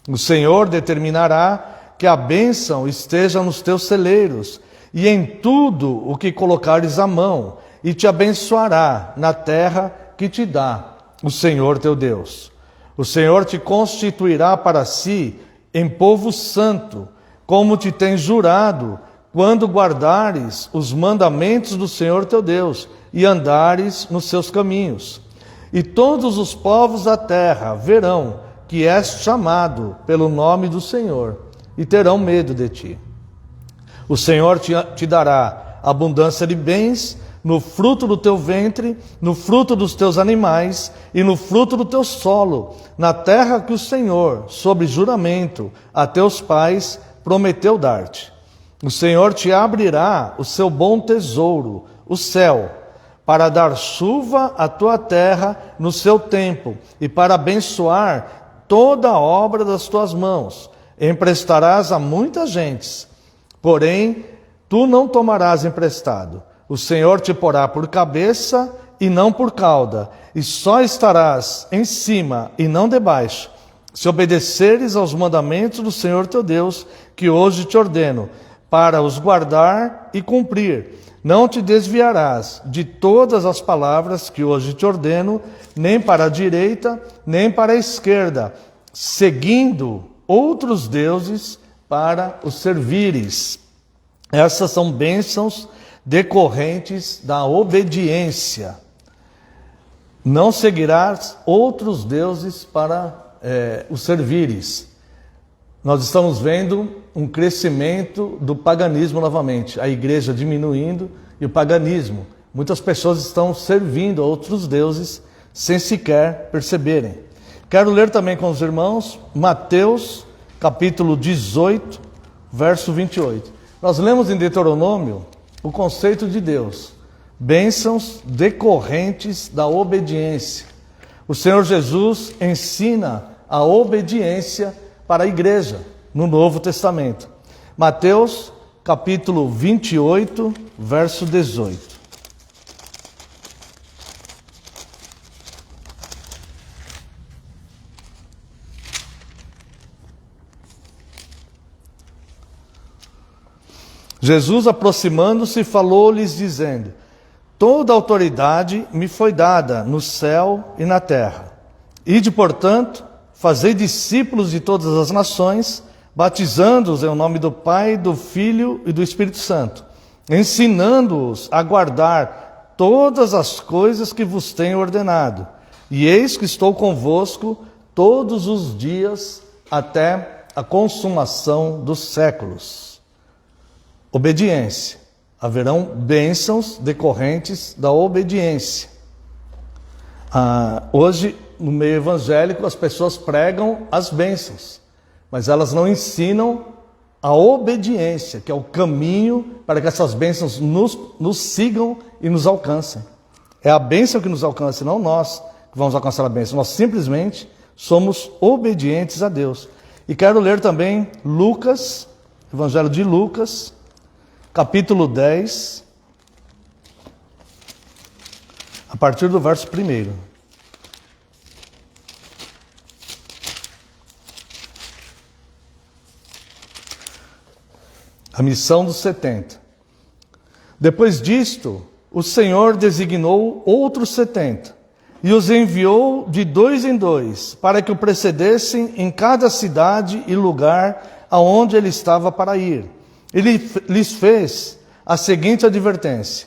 O Senhor determinará que a bênção esteja nos teus celeiros e em tudo o que colocares a mão, e te abençoará na terra que te dá o Senhor teu Deus. O Senhor te constituirá para si em povo santo, como te tem jurado, quando guardares os mandamentos do Senhor teu Deus e andares nos seus caminhos. E todos os povos da terra verão que és chamado pelo nome do Senhor e terão medo de ti. O Senhor te dará abundância de bens no fruto do teu ventre, no fruto dos teus animais e no fruto do teu solo, na terra que o Senhor, sob juramento, a teus pais prometeu dar-te. O Senhor te abrirá o seu bom tesouro, o céu, para dar chuva à tua terra no seu tempo e para abençoar toda a obra das tuas mãos. Emprestarás a muitas gentes, porém tu não tomarás emprestado. O Senhor te porá por cabeça e não por cauda, e só estarás em cima e não debaixo, se obedeceres aos mandamentos do Senhor teu Deus, que hoje te ordeno, para os guardar e cumprir. Não te desviarás de todas as palavras que hoje te ordeno, nem para a direita, nem para a esquerda, seguindo outros deuses para os servires. Essas são bênçãos decorrentes da obediência. Não seguirás outros deuses para os servires. Nós estamos vendo um crescimento do paganismo novamente, a igreja diminuindo e o paganismo. Muitas pessoas estão servindo a outros deuses sem sequer perceberem. Quero ler também com os irmãos Mateus, capítulo 18, verso 28. Nós lemos em Deuteronômio o conceito de Deus, bênçãos decorrentes da obediência. O Senhor Jesus ensina a obediência para a igreja no Novo Testamento. Mateus, capítulo 28, verso 18. Jesus, aproximando-se, falou-lhes dizendo: Toda autoridade me foi dada no céu e na terra. Ide, portanto, fazei discípulos de todas as nações, batizando-os em nome do Pai, do Filho e do Espírito Santo, ensinando-os a guardar todas as coisas que vos tenho ordenado. E eis que estou convosco todos os dias até a consumação dos séculos. Obediência. Haverão bênçãos decorrentes da obediência. Hoje, no meio evangélico, as pessoas pregam as bênçãos, mas elas não ensinam a obediência, que é o caminho para que essas bênçãos nos sigam e nos alcancem. É a bênção que nos alcança, não nós que vamos alcançar a bênção. Nós simplesmente somos obedientes a Deus. E quero ler também Lucas, Evangelho de Lucas, capítulo 10, a partir do verso 1. A missão dos 70. Depois disto, o Senhor designou outros 70 e os enviou de 2 em 2 para que o precedessem em cada cidade e lugar aonde ele estava para ir. Ele lhes fez a seguinte advertência: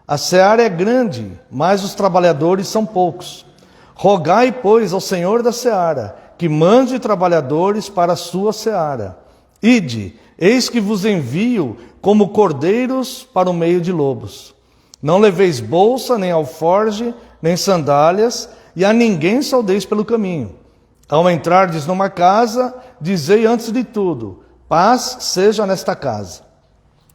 a seara é grande, mas os trabalhadores são poucos. Rogai, pois, ao Senhor da seara, que mande trabalhadores para a sua seara. Ide, eis que vos envio como cordeiros para o meio de lobos. Não leveis bolsa, nem alforge, nem sandálias, e a ninguém saudeis pelo caminho. Ao entrardes numa casa, dizei antes de tudo: paz seja nesta casa.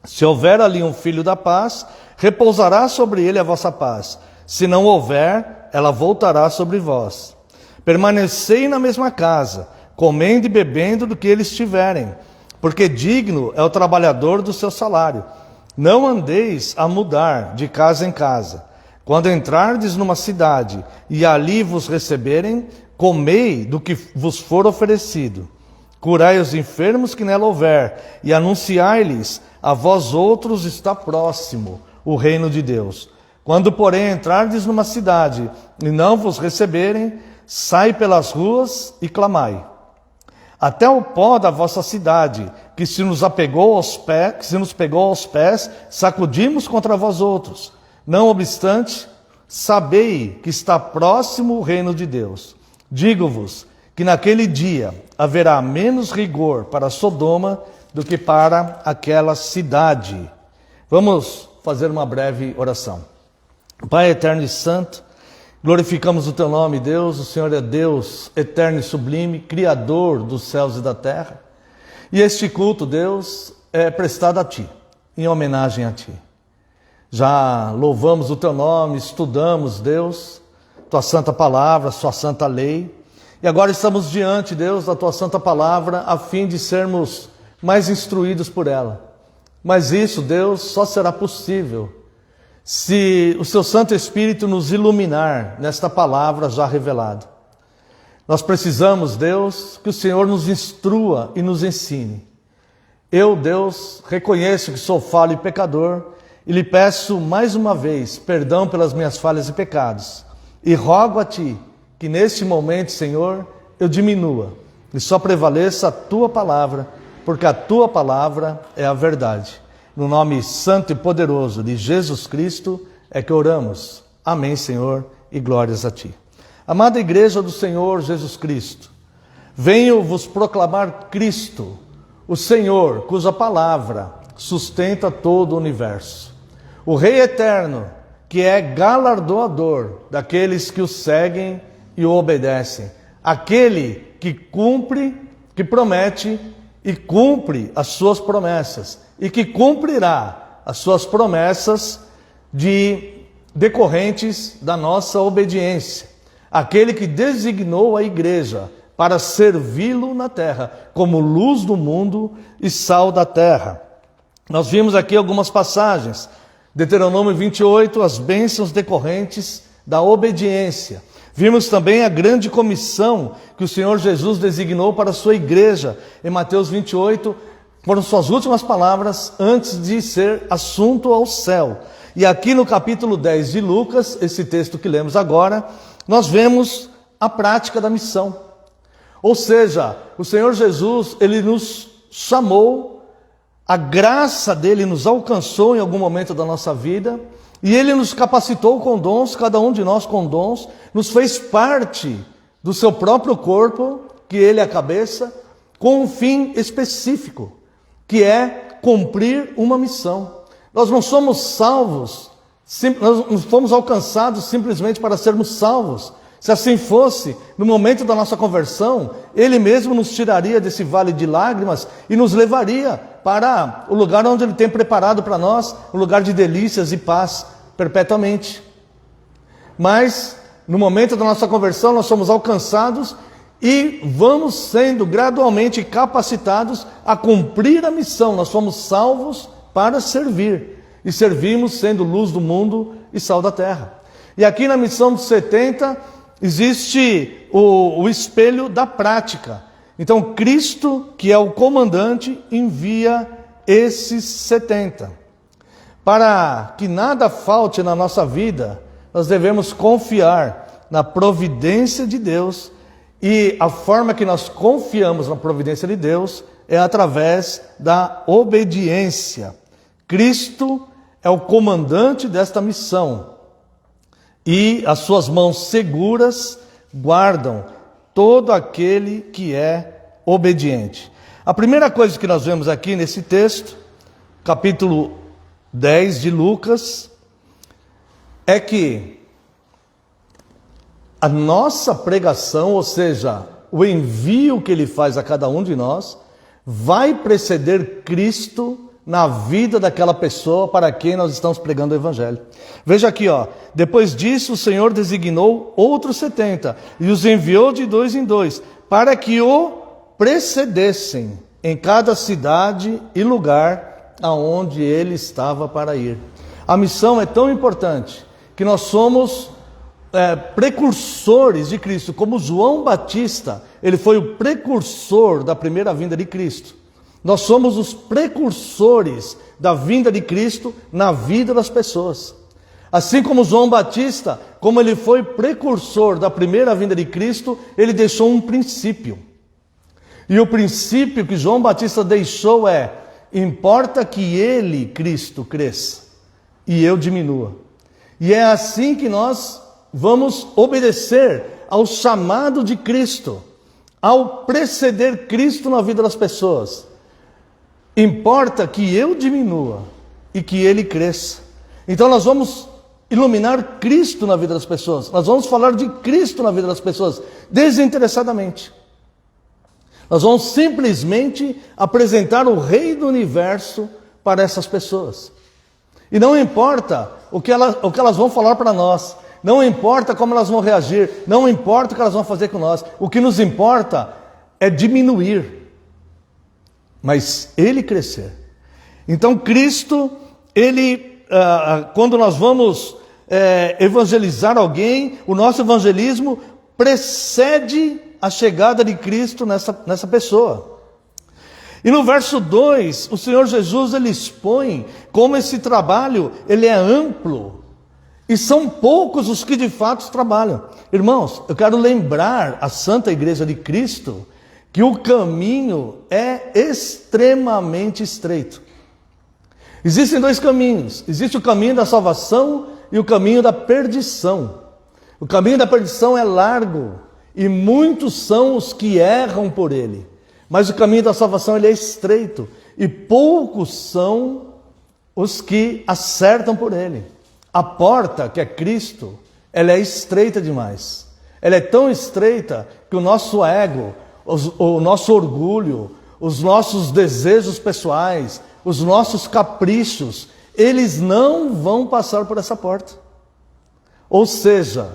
Se houver ali um filho da paz, repousará sobre ele a vossa paz. Se não houver, ela voltará sobre vós. Permanecei na mesma casa, comendo e bebendo do que eles tiverem, porque digno é o trabalhador do seu salário. Não andeis a mudar de casa em casa. Quando entrardes numa cidade e ali vos receberem, comei do que vos for oferecido. Curai os enfermos que nela houver, e anunciai-lhes: a vós outros está próximo o reino de Deus. Quando, porém, entrardes numa cidade e não vos receberem, sai pelas ruas e clamai. Até o pó da vossa cidade, que se nos pegou aos pés, sacudimos contra vós outros. Não obstante, sabei que está próximo o reino de Deus. Digo-vos que naquele dia haverá menos rigor para Sodoma do que para aquela cidade. Vamos fazer uma breve oração. Pai eterno e santo, glorificamos o teu nome, Deus. O Senhor é Deus eterno e sublime, Criador dos céus e da terra. E este culto, Deus, é prestado a Ti, em homenagem a Ti. Já louvamos o teu nome, estudamos, Deus, Tua santa palavra, Sua santa lei. E agora estamos diante, Deus, da Tua santa palavra, a fim de sermos mais instruídos por ela. Mas isso, Deus, só será possível se o Seu Santo Espírito nos iluminar nesta palavra já revelada. Nós precisamos, Deus, que o Senhor nos instrua e nos ensine. Eu, Deus, reconheço que sou falho e pecador e lhe peço mais uma vez perdão pelas minhas falhas e pecados. E rogo a Ti que neste momento, Senhor, eu diminua e só prevaleça a Tua palavra, porque a Tua palavra é a verdade. No nome santo e poderoso de Jesus Cristo é que oramos. Amém, Senhor, e glórias a Ti. Amada Igreja do Senhor Jesus Cristo, venho vos proclamar Cristo, o Senhor, cuja palavra sustenta todo o universo. O Rei eterno, que é galardoador daqueles que o seguem e o obedecem. Aquele que cumpre, que promete e cumpre as suas promessas, e que cumprirá as suas promessas decorrentes da nossa obediência. Aquele que designou a igreja para servi-lo na terra, como luz do mundo e sal da terra. Nós vimos aqui algumas passagens. Deuteronômio 28, as bênçãos decorrentes da obediência. Vimos também a grande comissão que o Senhor Jesus designou para a sua igreja. Em Mateus 28, foram suas últimas palavras antes de ser assunto ao céu. E aqui no capítulo 10 de Lucas, esse texto que lemos agora, nós vemos a prática da missão. Ou seja, o Senhor Jesus, Ele nos chamou, a graça dEle nos alcançou em algum momento da nossa vida, e Ele nos capacitou com dons, cada um de nós com dons, nos fez parte do seu próprio corpo, que Ele é a cabeça, com um fim específico, que é cumprir uma missão. Nós não somos salvos, nós não fomos alcançados simplesmente para sermos salvos. Se assim fosse, no momento da nossa conversão, Ele mesmo nos tiraria desse vale de lágrimas e nos levaria para o lugar onde Ele tem preparado para nós, um lugar de delícias e paz perpetuamente. Mas, no momento da nossa conversão, nós somos alcançados e vamos sendo gradualmente capacitados a cumprir a missão. Nós fomos salvos para servir, e servimos sendo luz do mundo e sal da terra. E aqui na missão dos 70, existe o espelho da prática. Então Cristo, que é o comandante, envia esses 70. Para que nada falte na nossa vida, nós devemos confiar na providência de Deus, e a forma que nós confiamos na providência de Deus é através da obediência. Cristo é o comandante desta missão, e as suas mãos seguras guardam todo aquele que é obediente. A primeira coisa que nós vemos aqui nesse texto, capítulo 10 de Lucas, é que a nossa pregação, ou seja, o envio que Ele faz a cada um de nós, vai preceder Cristo na vida daquela pessoa para quem nós estamos pregando o Evangelho. Veja aqui, depois disso o Senhor designou outros 70 e os enviou de 2 em 2, para que o precedessem em cada cidade e lugar aonde Ele estava para ir. A missão é tão importante que nós somos precursores de Cristo, como João Batista, ele foi o precursor da primeira vinda de Cristo. Nós somos os precursores da vinda de Cristo na vida das pessoas. Assim como João Batista, como ele foi precursor da primeira vinda de Cristo, ele deixou um princípio. E o princípio que João Batista deixou é: importa que ele, Cristo, cresça e eu diminua. E é assim que nós vamos obedecer ao chamado de Cristo, ao preceder Cristo na vida das pessoas. Importa que eu diminua e que Ele cresça. Então nós vamos iluminar Cristo na vida das pessoas. Nós vamos falar de Cristo na vida das pessoas, desinteressadamente. Nós vamos simplesmente apresentar o Rei do Universo para essas pessoas. E não importa o que elas vão falar para nós. Não importa como elas vão reagir. Não importa o que elas vão fazer com nós. O que nos importa é diminuir, mas Ele crescer. Então Cristo, Ele, quando nós vamos evangelizar alguém, o nosso evangelismo precede a chegada de Cristo nessa pessoa. E no verso 2, o Senhor Jesus, Ele expõe como esse trabalho, ele é amplo, e são poucos os que de fato trabalham. Irmãos, eu quero lembrar a Santa Igreja de Cristo que o caminho é extremamente estreito. Existem dois caminhos. Existe o caminho da salvação e o caminho da perdição. O caminho da perdição é largo e muitos são os que erram por ele. Mas o caminho da salvação ele é estreito e poucos são os que acertam por ele. A porta, que é Cristo, ela é estreita demais. Ela é tão estreita que o nosso ego, o nosso orgulho, os nossos desejos pessoais, os nossos caprichos, eles não vão passar por essa porta. Ou seja,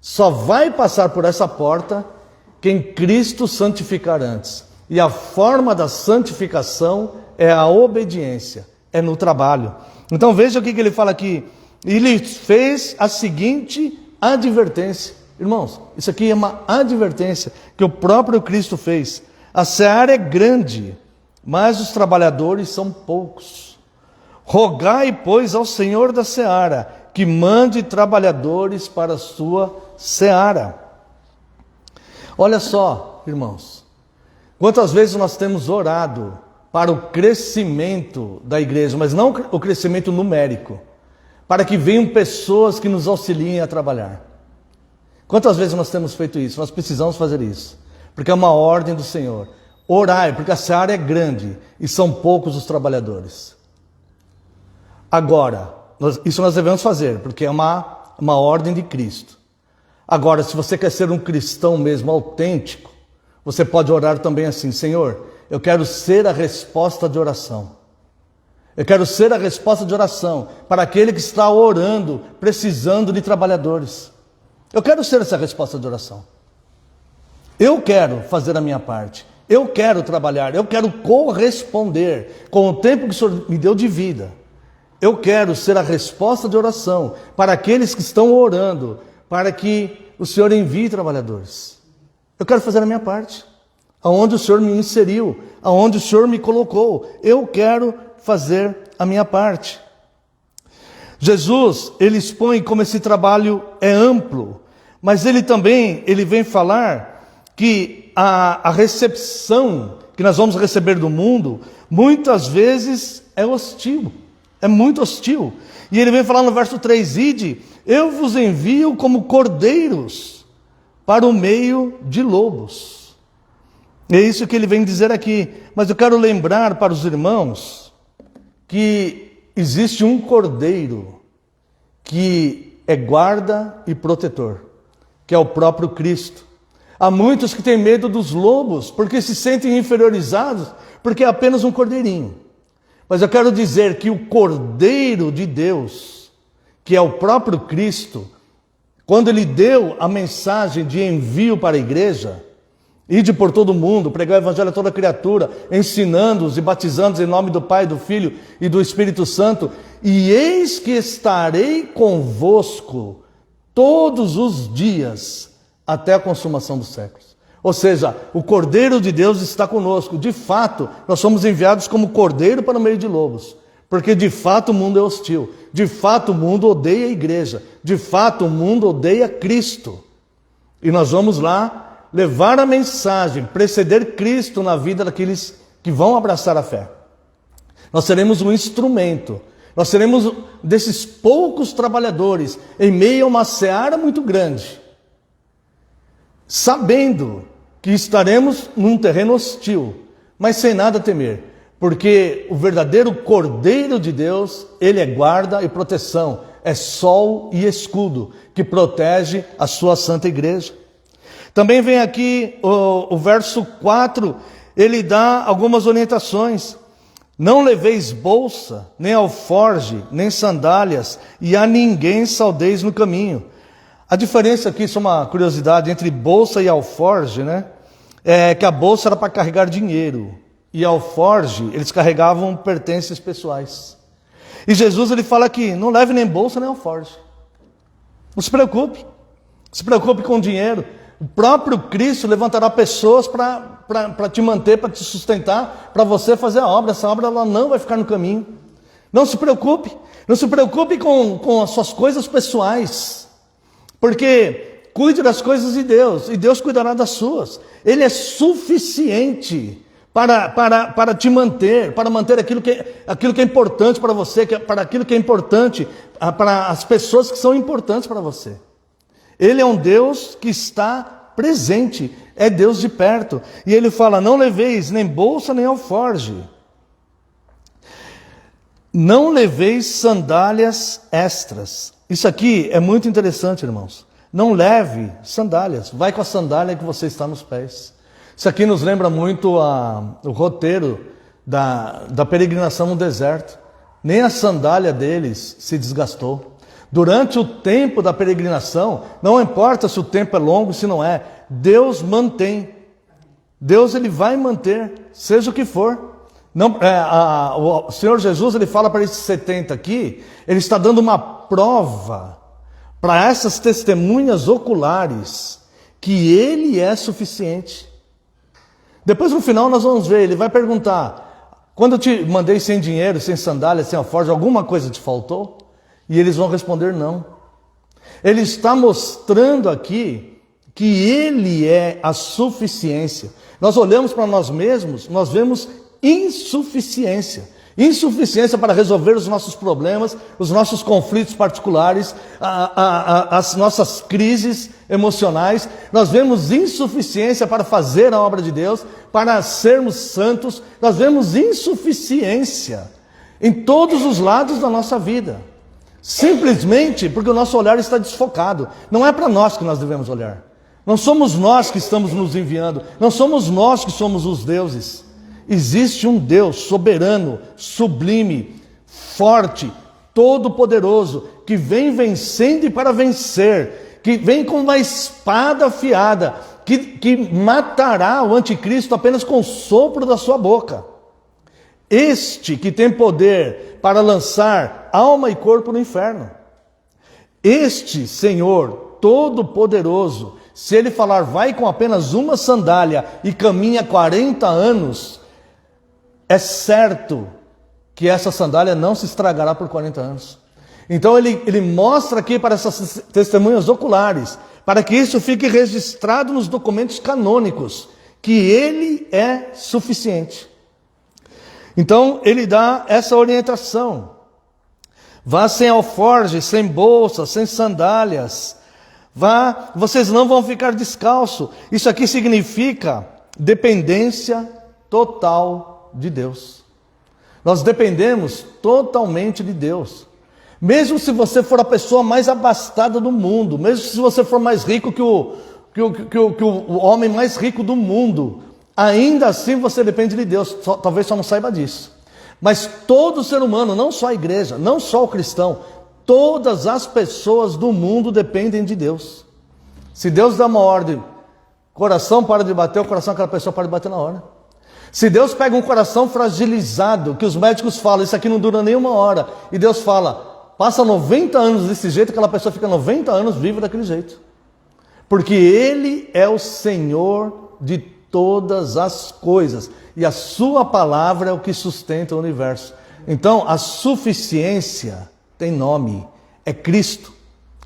só vai passar por essa porta quem Cristo santificar antes. E a forma da santificação é a obediência, é no trabalho. Então veja o que ele fala aqui. Ele fez a seguinte advertência. Irmãos, isso aqui é uma advertência que o próprio Cristo fez. A seara é grande, mas os trabalhadores são poucos. Rogai, pois, ao Senhor da seara, que mande trabalhadores para a sua seara. Olha só, irmãos, quantas vezes nós temos orado para o crescimento da igreja, mas não o crescimento numérico, para que venham pessoas que nos auxiliem a trabalhar. Quantas vezes nós temos feito isso? Nós precisamos fazer isso, porque é uma ordem do Senhor. Orai, porque a seara é grande e são poucos os trabalhadores. Agora, isso nós devemos fazer, porque é uma ordem de Cristo. Agora, se você quer ser um cristão mesmo autêntico, você pode orar também assim: Senhor, eu quero ser a resposta de oração. Eu quero ser a resposta de oração para aquele que está orando, precisando de trabalhadores. Eu quero ser essa resposta de oração. Eu quero fazer a minha parte. Eu quero trabalhar. Eu quero corresponder com o tempo que o Senhor me deu de vida. Eu quero ser a resposta de oração para aqueles que estão orando, para que o Senhor envie trabalhadores. Eu quero fazer a minha parte. Aonde o Senhor me inseriu, aonde o Senhor me colocou. Eu quero fazer a minha parte. Jesus, ele expõe como esse trabalho é amplo, mas ele vem falar que a recepção que nós vamos receber do mundo, muitas vezes é hostil, é muito hostil. E ele vem falar no verso 3, ide, eu vos envio como cordeiros para o meio de lobos. É isso que ele vem dizer aqui, mas eu quero lembrar para os irmãos que existe um cordeiro que é guarda e protetor, que é o próprio Cristo. Há muitos que têm medo dos lobos, porque se sentem inferiorizados, porque é apenas um cordeirinho. Mas eu quero dizer que o Cordeiro de Deus, que é o próprio Cristo, quando ele deu a mensagem de envio para a igreja, ide por todo mundo, pregar o evangelho a toda criatura, ensinando-os e batizando-os em nome do Pai, do Filho e do Espírito Santo, e eis que estarei convosco todos os dias, até a consumação dos séculos. Ou seja, o Cordeiro de Deus está conosco. De fato, nós somos enviados como cordeiro para o meio de lobos, porque de fato o mundo é hostil, de fato o mundo odeia a igreja, de fato o mundo odeia Cristo. E nós vamos lá levar a mensagem, preceder Cristo na vida daqueles que vão abraçar a fé. Nós seremos um instrumento, nós seremos desses poucos trabalhadores em meio a uma seara muito grande, sabendo que estaremos num terreno hostil, mas sem nada temer, porque o verdadeiro Cordeiro de Deus, ele é guarda e proteção, é sol e escudo que protege a sua santa igreja. Também vem aqui o verso 4, ele dá algumas orientações. Não leveis bolsa, nem alforge, nem sandálias, e a ninguém saudeis no caminho. A diferença aqui, isso é uma curiosidade, entre bolsa e alforge, né? É que a bolsa era para carregar dinheiro, e alforge, eles carregavam pertences pessoais. E Jesus, ele fala aqui, não leve nem bolsa nem alforge. Não se preocupe com dinheiro. O próprio Cristo levantará pessoas para te manter, para te sustentar, para você fazer a obra. Essa obra ela não vai ficar no caminho. Não se preocupe com as suas coisas pessoais, porque cuide das coisas de Deus, e Deus cuidará das suas. Ele é suficiente para te manter, para manter aquilo que é importante para você, para aquilo que é importante para as pessoas que são importantes para você. Ele é um Deus que está presente, é Deus de perto. E ele fala, não leveis nem bolsa nem alforge. Não leveis sandálias extras. Isso aqui é muito interessante, irmãos. Não leve sandálias, vai com a sandália que você está nos pés. Isso aqui nos lembra muito o roteiro da peregrinação no deserto. Nem a sandália deles se desgastou. Durante o tempo da peregrinação, não importa se o tempo é longo, se não é, Deus mantém. Deus ele vai manter, seja o que for. Não, o Senhor Jesus ele fala para esses 70 aqui, ele está dando uma prova para essas testemunhas oculares que ele é suficiente. Depois no final nós vamos ver, ele vai perguntar, Quando eu te mandei sem dinheiro, sem sandália, sem alforje, alguma coisa te faltou? E eles vão responder não. Ele está mostrando aqui que Ele é a suficiência. Nós olhamos para nós mesmos, nós vemos insuficiência. Insuficiência para resolver os nossos problemas, os nossos conflitos particulares, as nossas crises emocionais. Nós vemos insuficiência para fazer a obra de Deus, para sermos santos. Nós vemos insuficiência em todos os lados da nossa vida. Simplesmente porque o nosso olhar está desfocado. Não é para nós que nós devemos olhar. Não somos nós que estamos nos enviando. Não somos nós que somos os deuses. Existe um Deus soberano, sublime, forte, todo-poderoso, que vem vencendo e para vencer, que vem com uma espada afiada, que matará o anticristo apenas com o sopro da sua boca. Este que tem poder para lançar alma e corpo no inferno. Este Senhor todo-poderoso, se Ele falar vai com apenas uma sandália e caminha 40 anos, é certo que essa sandália não se estragará por 40 anos. Então ele mostra aqui para essas testemunhas oculares, para que isso fique registrado nos documentos canônicos, que Ele é suficiente. Então ele dá essa orientação. Vá sem alforje, sem bolsa, sem sandálias. Vá, vocês não vão ficar descalço. Isso aqui significa dependência total de Deus. Nós dependemos totalmente de Deus. Mesmo se você for a pessoa mais abastada do mundo, mesmo se você for mais rico que o homem mais rico do mundo, ainda assim você depende de Deus. Talvez só não saiba disso. Mas todo ser humano, não só a igreja, não só o cristão, todas as pessoas do mundo dependem de Deus. Se Deus dá uma ordem, coração para de bater, o coração daquela pessoa para de bater na hora. Se Deus pega um coração fragilizado, que os médicos falam, isso aqui não dura nem uma hora, e Deus fala, passa 90 anos desse jeito, aquela pessoa fica 90 anos viva daquele jeito. Porque Ele é o Senhor de todas as coisas, e a sua palavra é o que sustenta o universo. Então, a suficiência tem nome, é Cristo.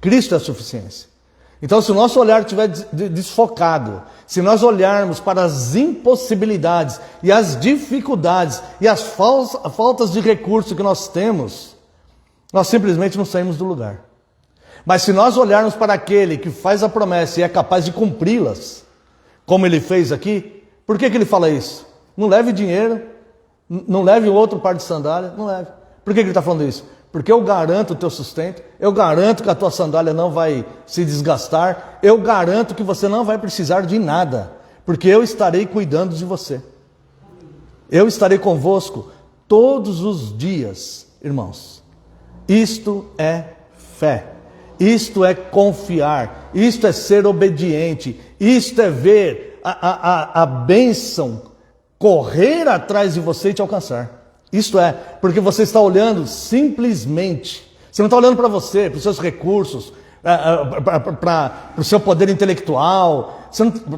Cristo é a suficiência. Então, se o nosso olhar estiver desfocado, se nós olharmos para as impossibilidades e as dificuldades e as faltas de recurso que nós temos, nós simplesmente não saímos do lugar. Mas se nós olharmos para aquele que faz a promessa e é capaz de cumpri-las, como ele fez aqui, por que ele fala isso? Não leve dinheiro, não leve outro par de sandália, não leve. Por que ele está falando isso? Porque eu garanto o teu sustento, eu garanto que a tua sandália não vai se desgastar, eu garanto que você não vai precisar de nada, porque eu estarei cuidando de você. Eu estarei convosco todos os dias, irmãos. Isto é fé, isto é confiar, isto é ser obediente, isto é ver a bênção correr atrás de você e te alcançar. Isto é, porque você está olhando simplesmente, você não está olhando para você, para os seus recursos, para o seu poder intelectual,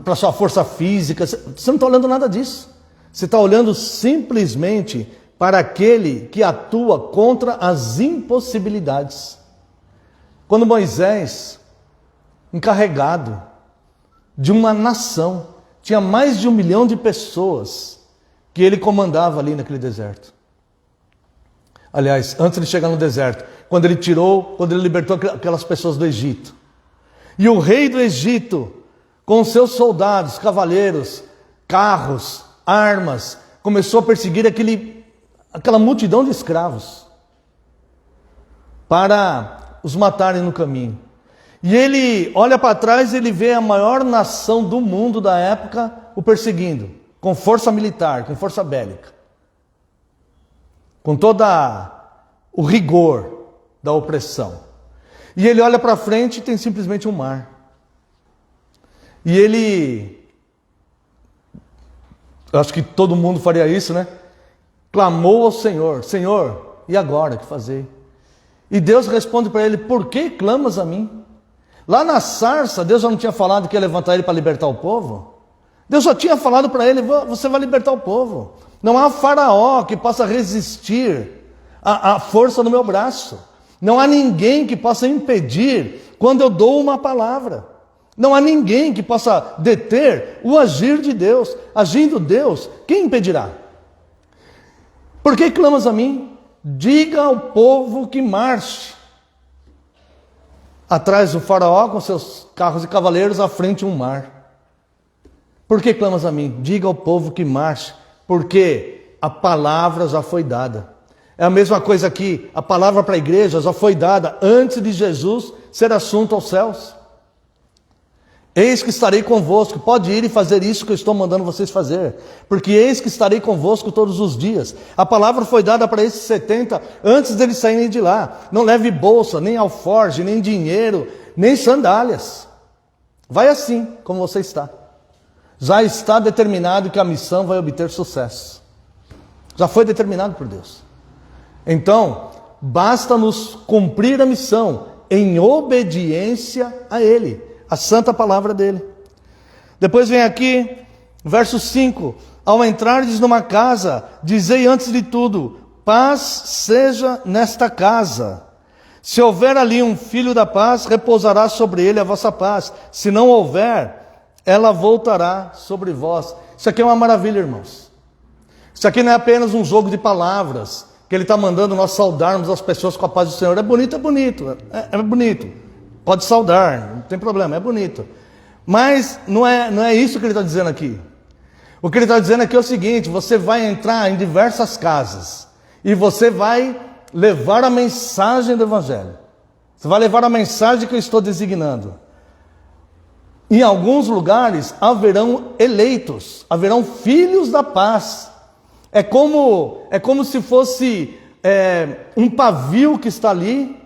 para a sua força física, você não está olhando nada disso. Você está olhando simplesmente para aquele que atua contra as impossibilidades. Quando Moisés, encarregado de uma nação, tinha mais de 1 milhão de pessoas que ele comandava ali naquele deserto. Aliás, antes de chegar no deserto, quando ele libertou aquelas pessoas do Egito. E o rei do Egito, com seus soldados, cavaleiros, carros, armas, começou a perseguir aquela multidão de escravos para os matarem no caminho. E ele olha para trás e ele vê a maior nação do mundo da época o perseguindo, com força militar, com força bélica. Com todo o rigor da opressão. E ele olha para frente e tem simplesmente um mar. E ele, eu acho que todo mundo faria isso, né? Clamou ao Senhor, Senhor, e agora, o que fazer? E Deus responde para ele, por que clamas a mim? Lá na sarça, Deus já não tinha falado que ia levantar ele para libertar o povo? Deus já tinha falado para ele, você vai libertar o povo. Não há faraó que possa resistir à força do meu braço. Não há ninguém que possa impedir quando eu dou uma palavra. Não há ninguém que possa deter o agir de Deus. Agindo Deus, quem impedirá? Por que clamas a mim? Diga ao povo que marche. Atrás do faraó com seus carros e cavaleiros, à frente um mar. Por que clamas a mim? Diga ao povo que marche, porque a palavra já foi dada. É a mesma coisa aqui, a palavra para a igreja já foi dada antes de Jesus ser assunto aos céus. Eis que estarei convosco, pode ir e fazer isso que eu estou mandando vocês fazer, porque eis que estarei convosco todos os dias. A palavra foi dada para esses 70 antes deles saírem de lá. Não leve bolsa, nem alforge, nem dinheiro, nem sandálias. Vai assim como você está. Já está determinado que a missão vai obter sucesso. Já foi determinado por Deus. Então, basta-nos cumprir a missão em obediência a Ele, a santa palavra dEle. Depois vem aqui, verso 5. Ao entrardes numa casa, dizei antes de tudo, paz seja nesta casa. Se houver ali um filho da paz, repousará sobre ele a vossa paz. Se não houver, ela voltará sobre vós. Isso aqui é uma maravilha, irmãos. Isso aqui não é apenas um jogo de palavras, que ele está mandando nós saudarmos as pessoas com a paz do Senhor. É bonito, é bonito. Pode saudar, não tem problema, é bonito. Mas não é isso que ele está dizendo aqui. O que ele está dizendo aqui é o seguinte: você vai entrar em diversas casas e você vai levar a mensagem do Evangelho. Você vai levar a mensagem que eu estou designando. Em alguns lugares haverão eleitos, haverão filhos da paz. É como se fosse um pavio que está ali,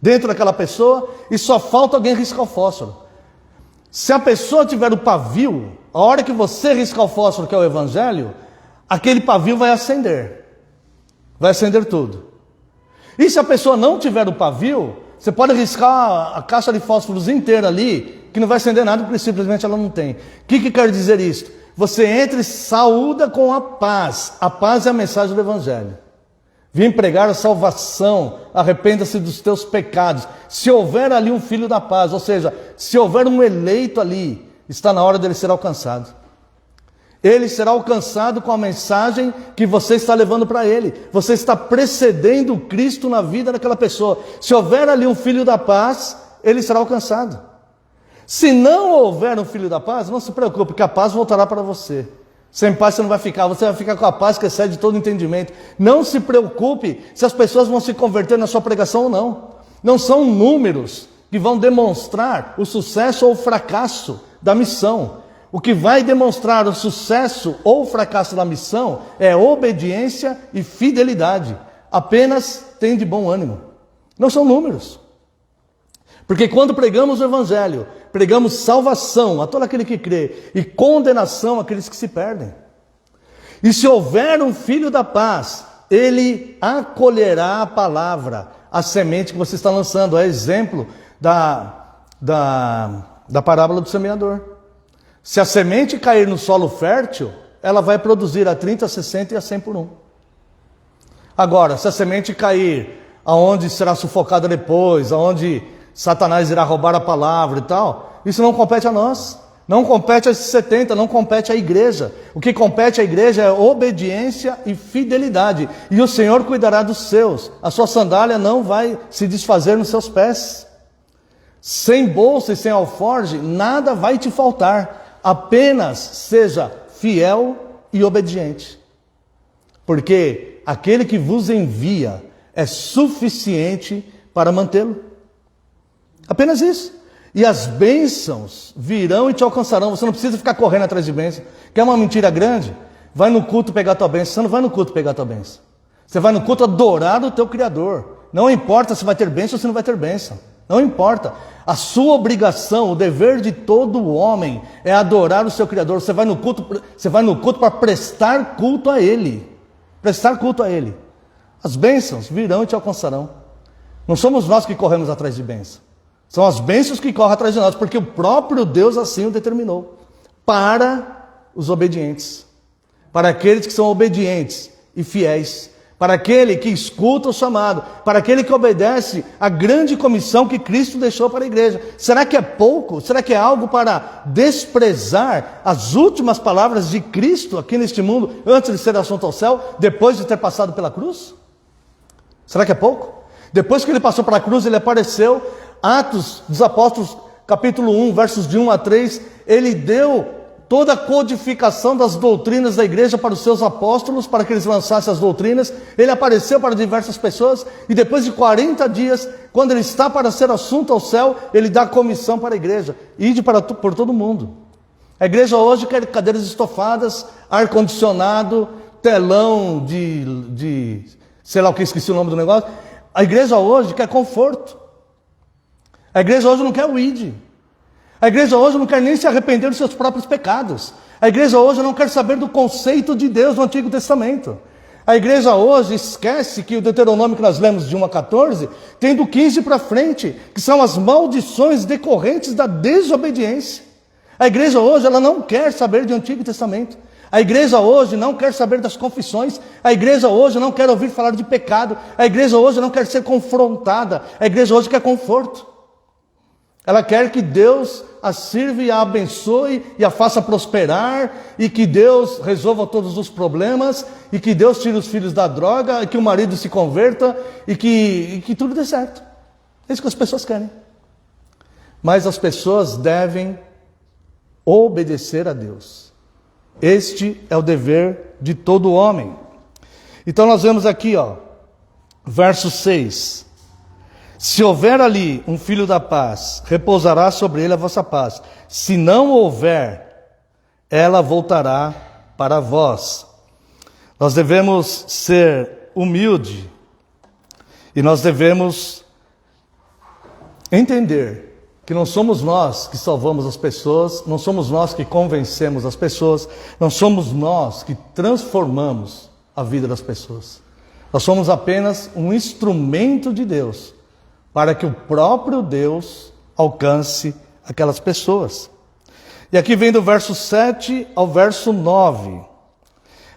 dentro daquela pessoa, e só falta alguém riscar o fósforo. Se a pessoa tiver o pavio, a hora que você riscar o fósforo, que é o Evangelho, aquele pavio vai acender. Vai acender tudo. E se a pessoa não tiver o pavio, você pode riscar a caixa de fósforos inteira ali, que não vai acender nada, porque simplesmente ela não tem. O que quer dizer isso? Você entra e saúda com a paz. A paz é a mensagem do Evangelho. Vim pregar a salvação, arrependa-se dos teus pecados. Se houver ali um filho da paz, ou seja, se houver um eleito ali, está na hora dele ser alcançado. Ele será alcançado com a mensagem que você está levando para ele. Você está precedendo Cristo na vida daquela pessoa. Se houver ali um filho da paz, ele será alcançado. Se não houver um filho da paz, não se preocupe, porque a paz voltará para você. Sem paz você não vai ficar, você vai ficar com a paz que excede todo entendimento. Não se preocupe se as pessoas vão se converter na sua pregação ou não. Não são números que vão demonstrar o sucesso ou o fracasso da missão. O que vai demonstrar o sucesso ou o fracasso da missão é obediência e fidelidade. Apenas tem de bom ânimo. Não são números. Porque quando pregamos o Evangelho, pregamos salvação a todo aquele que crê e condenação àqueles que se perdem. E se houver um filho da paz, ele acolherá a palavra, a semente que você está lançando. É exemplo da parábola do semeador. Se a semente cair no solo fértil, ela vai produzir a 30, a 60 e a 100 por um. Agora, se a semente cair aonde será sufocada depois, aonde Satanás irá roubar a palavra e tal, isso não compete a nós, não compete a esses 70, não compete à igreja. O que compete à igreja é obediência e fidelidade, e o Senhor cuidará dos seus. A sua sandália não vai se desfazer nos seus pés. Sem bolsa e sem alforge, nada vai te faltar, apenas seja fiel e obediente, porque aquele que vos envia é suficiente para mantê-lo. Apenas isso. E as bênçãos virão e te alcançarão. Você não precisa ficar correndo atrás de bênção. Quer uma mentira grande? Vai no culto pegar tua bênção. Você não vai no culto pegar tua bênção. Você vai no culto adorar o teu Criador. Não importa se vai ter bênção ou se não vai ter bênção. Não importa. A sua obrigação, o dever de todo homem é adorar o seu Criador. Você vai no culto para prestar culto a Ele. Prestar culto a Ele. As bênçãos virão e te alcançarão. Não somos nós que corremos atrás de bênção. São as bênçãos que correm atrás de nós, porque o próprio Deus assim o determinou. para os obedientes, para aqueles que são obedientes e fiéis, para aquele que escuta o chamado, para aquele que obedece à grande comissão que Cristo deixou para a igreja. Será que é pouco? Será que é algo para desprezar as últimas palavras de Cristo aqui neste mundo, antes de ser assunto ao céu, depois de ter passado pela cruz? Será que é pouco? Depois que ele passou pela cruz, ele apareceu. Atos dos Apóstolos, capítulo 1, versos de 1 a 3, ele deu toda a codificação das doutrinas da igreja para os seus apóstolos, para que eles lançassem as doutrinas. Ele apareceu para diversas pessoas, e depois de 40 dias, quando ele está para ser assunto ao céu, ele dá comissão para a igreja: ide por todo mundo. A igreja hoje quer cadeiras estofadas, ar-condicionado, telão de sei lá o que, esqueci o nome do negócio. A igreja hoje quer conforto. A igreja hoje não quer o ide. A igreja hoje não quer nem se arrepender dos seus próprios pecados. A igreja hoje não quer saber do conceito de Deus no Antigo Testamento. A igreja hoje esquece que o Deuteronômio que nós lemos de 1 a 14, tem do 15 para frente, que são as maldições decorrentes da desobediência. A igreja hoje ela não quer saber de Antigo Testamento. A igreja hoje não quer saber das confissões. A igreja hoje não quer ouvir falar de pecado. A igreja hoje não quer ser confrontada. A igreja hoje quer conforto. Ela quer que Deus a sirva e a abençoe e a faça prosperar, e que Deus resolva todos os problemas, e que Deus tire os filhos da droga, e que o marido se converta, e que tudo dê certo. É isso que as pessoas querem. Mas as pessoas devem obedecer a Deus. Este é o dever de todo homem. Então nós vemos aqui, verso 6. Se houver ali um filho da paz, repousará sobre ele a vossa paz. Se não houver, ela voltará para vós. Nós devemos ser humildes e nós devemos entender que não somos nós que salvamos as pessoas, não somos nós que convencemos as pessoas, não somos nós que transformamos a vida das pessoas. Nós somos apenas um instrumento de Deus para que o próprio Deus alcance aquelas pessoas. E aqui vem do verso 7 ao verso 9.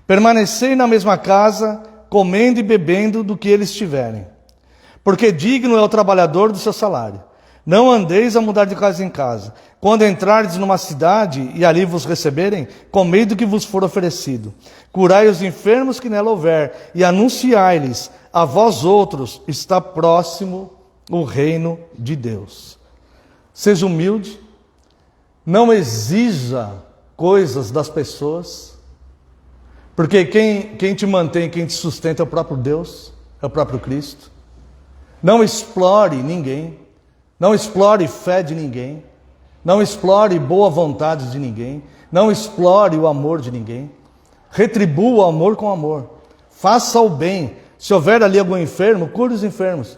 Permanecei na mesma casa, comendo e bebendo do que eles tiverem, porque digno é o trabalhador do seu salário. Não andeis a mudar de casa em casa. Quando entrardes numa cidade e ali vos receberem, comei do que vos for oferecido. Curai os enfermos que nela houver, e anunciai-lhes: a vós outros está próximo o reino de Deus. Seja humilde, não exija coisas das pessoas, porque quem te mantém, quem te sustenta é o próprio Deus, é o próprio Cristo. Não explore ninguém, não explore fé de ninguém, não explore boa vontade de ninguém, não explore o amor de ninguém. Retribua o amor com amor, faça o bem. Se houver ali algum enfermo, cure os enfermos.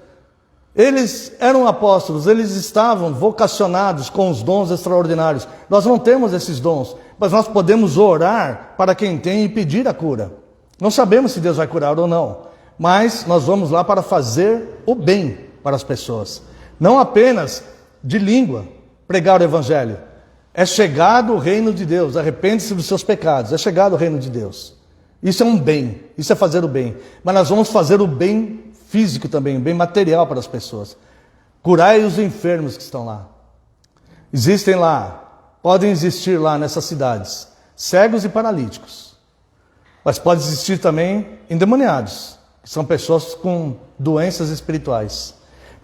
Eles eram apóstolos, eles estavam vocacionados com os dons extraordinários. Nós não temos esses dons, mas nós podemos orar para quem tem e pedir a cura. Não sabemos se Deus vai curar ou não, mas nós vamos lá para fazer o bem para as pessoas. Não apenas de língua pregar o Evangelho. É chegado o reino de Deus, arrepende-se dos seus pecados, é chegado o reino de Deus. Isso é um bem, isso é fazer o bem. Mas nós vamos fazer o bem físico também, o bem material para as pessoas. Curai os enfermos que estão lá. Existem lá, podem existir lá nessas cidades, cegos e paralíticos. Mas pode existir também endemoniados, que são pessoas com doenças espirituais.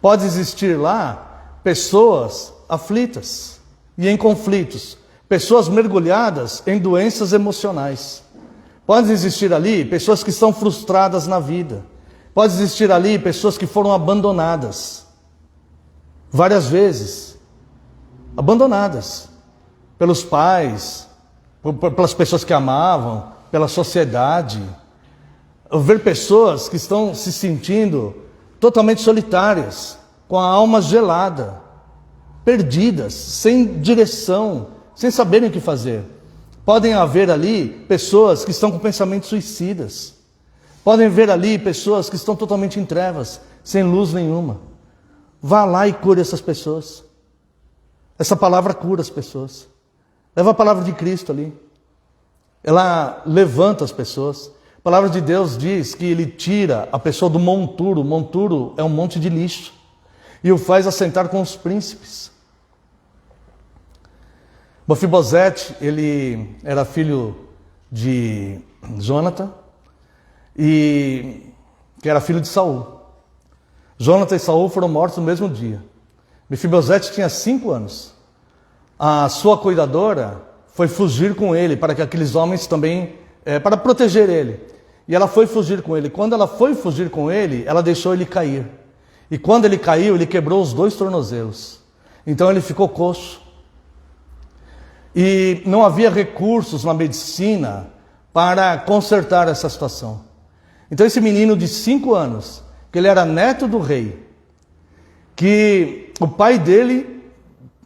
Pode existir lá pessoas aflitas e em conflitos, pessoas mergulhadas em doenças emocionais. Pode existir ali pessoas que estão frustradas na vida. Pode existir ali pessoas que foram abandonadas várias vezes, abandonadas pelos pais, pelas pessoas que amavam, pela sociedade. Ver pessoas que estão se sentindo totalmente solitárias, com a alma gelada, perdidas, sem direção, sem saberem o que fazer. Podem haver ali pessoas que estão com pensamentos suicidas. Podem ver ali pessoas que estão totalmente em trevas, sem luz nenhuma. Vá lá e cure essas pessoas. Essa palavra cura as pessoas. Leva a palavra de Cristo ali. Ela levanta as pessoas. A palavra de Deus diz que ele tira a pessoa do monturo. O monturo é um monte de lixo. E o faz assentar com os príncipes. Mefibosete, ele era filho de Jonatã, que era filho de Saul. Jonatã e Saul foram mortos no mesmo dia. Mefibosete tinha 5 anos. A sua cuidadora foi fugir com ele, para que aqueles homens também, para proteger ele. E ela foi fugir com ele. Quando ela foi fugir com ele, ela deixou ele cair. E quando ele caiu, ele quebrou os 2 tornozelos. Então ele ficou coxo. E não havia recursos na medicina para consertar essa situação. Então esse menino de 5 anos, que ele era neto do rei, que o pai dele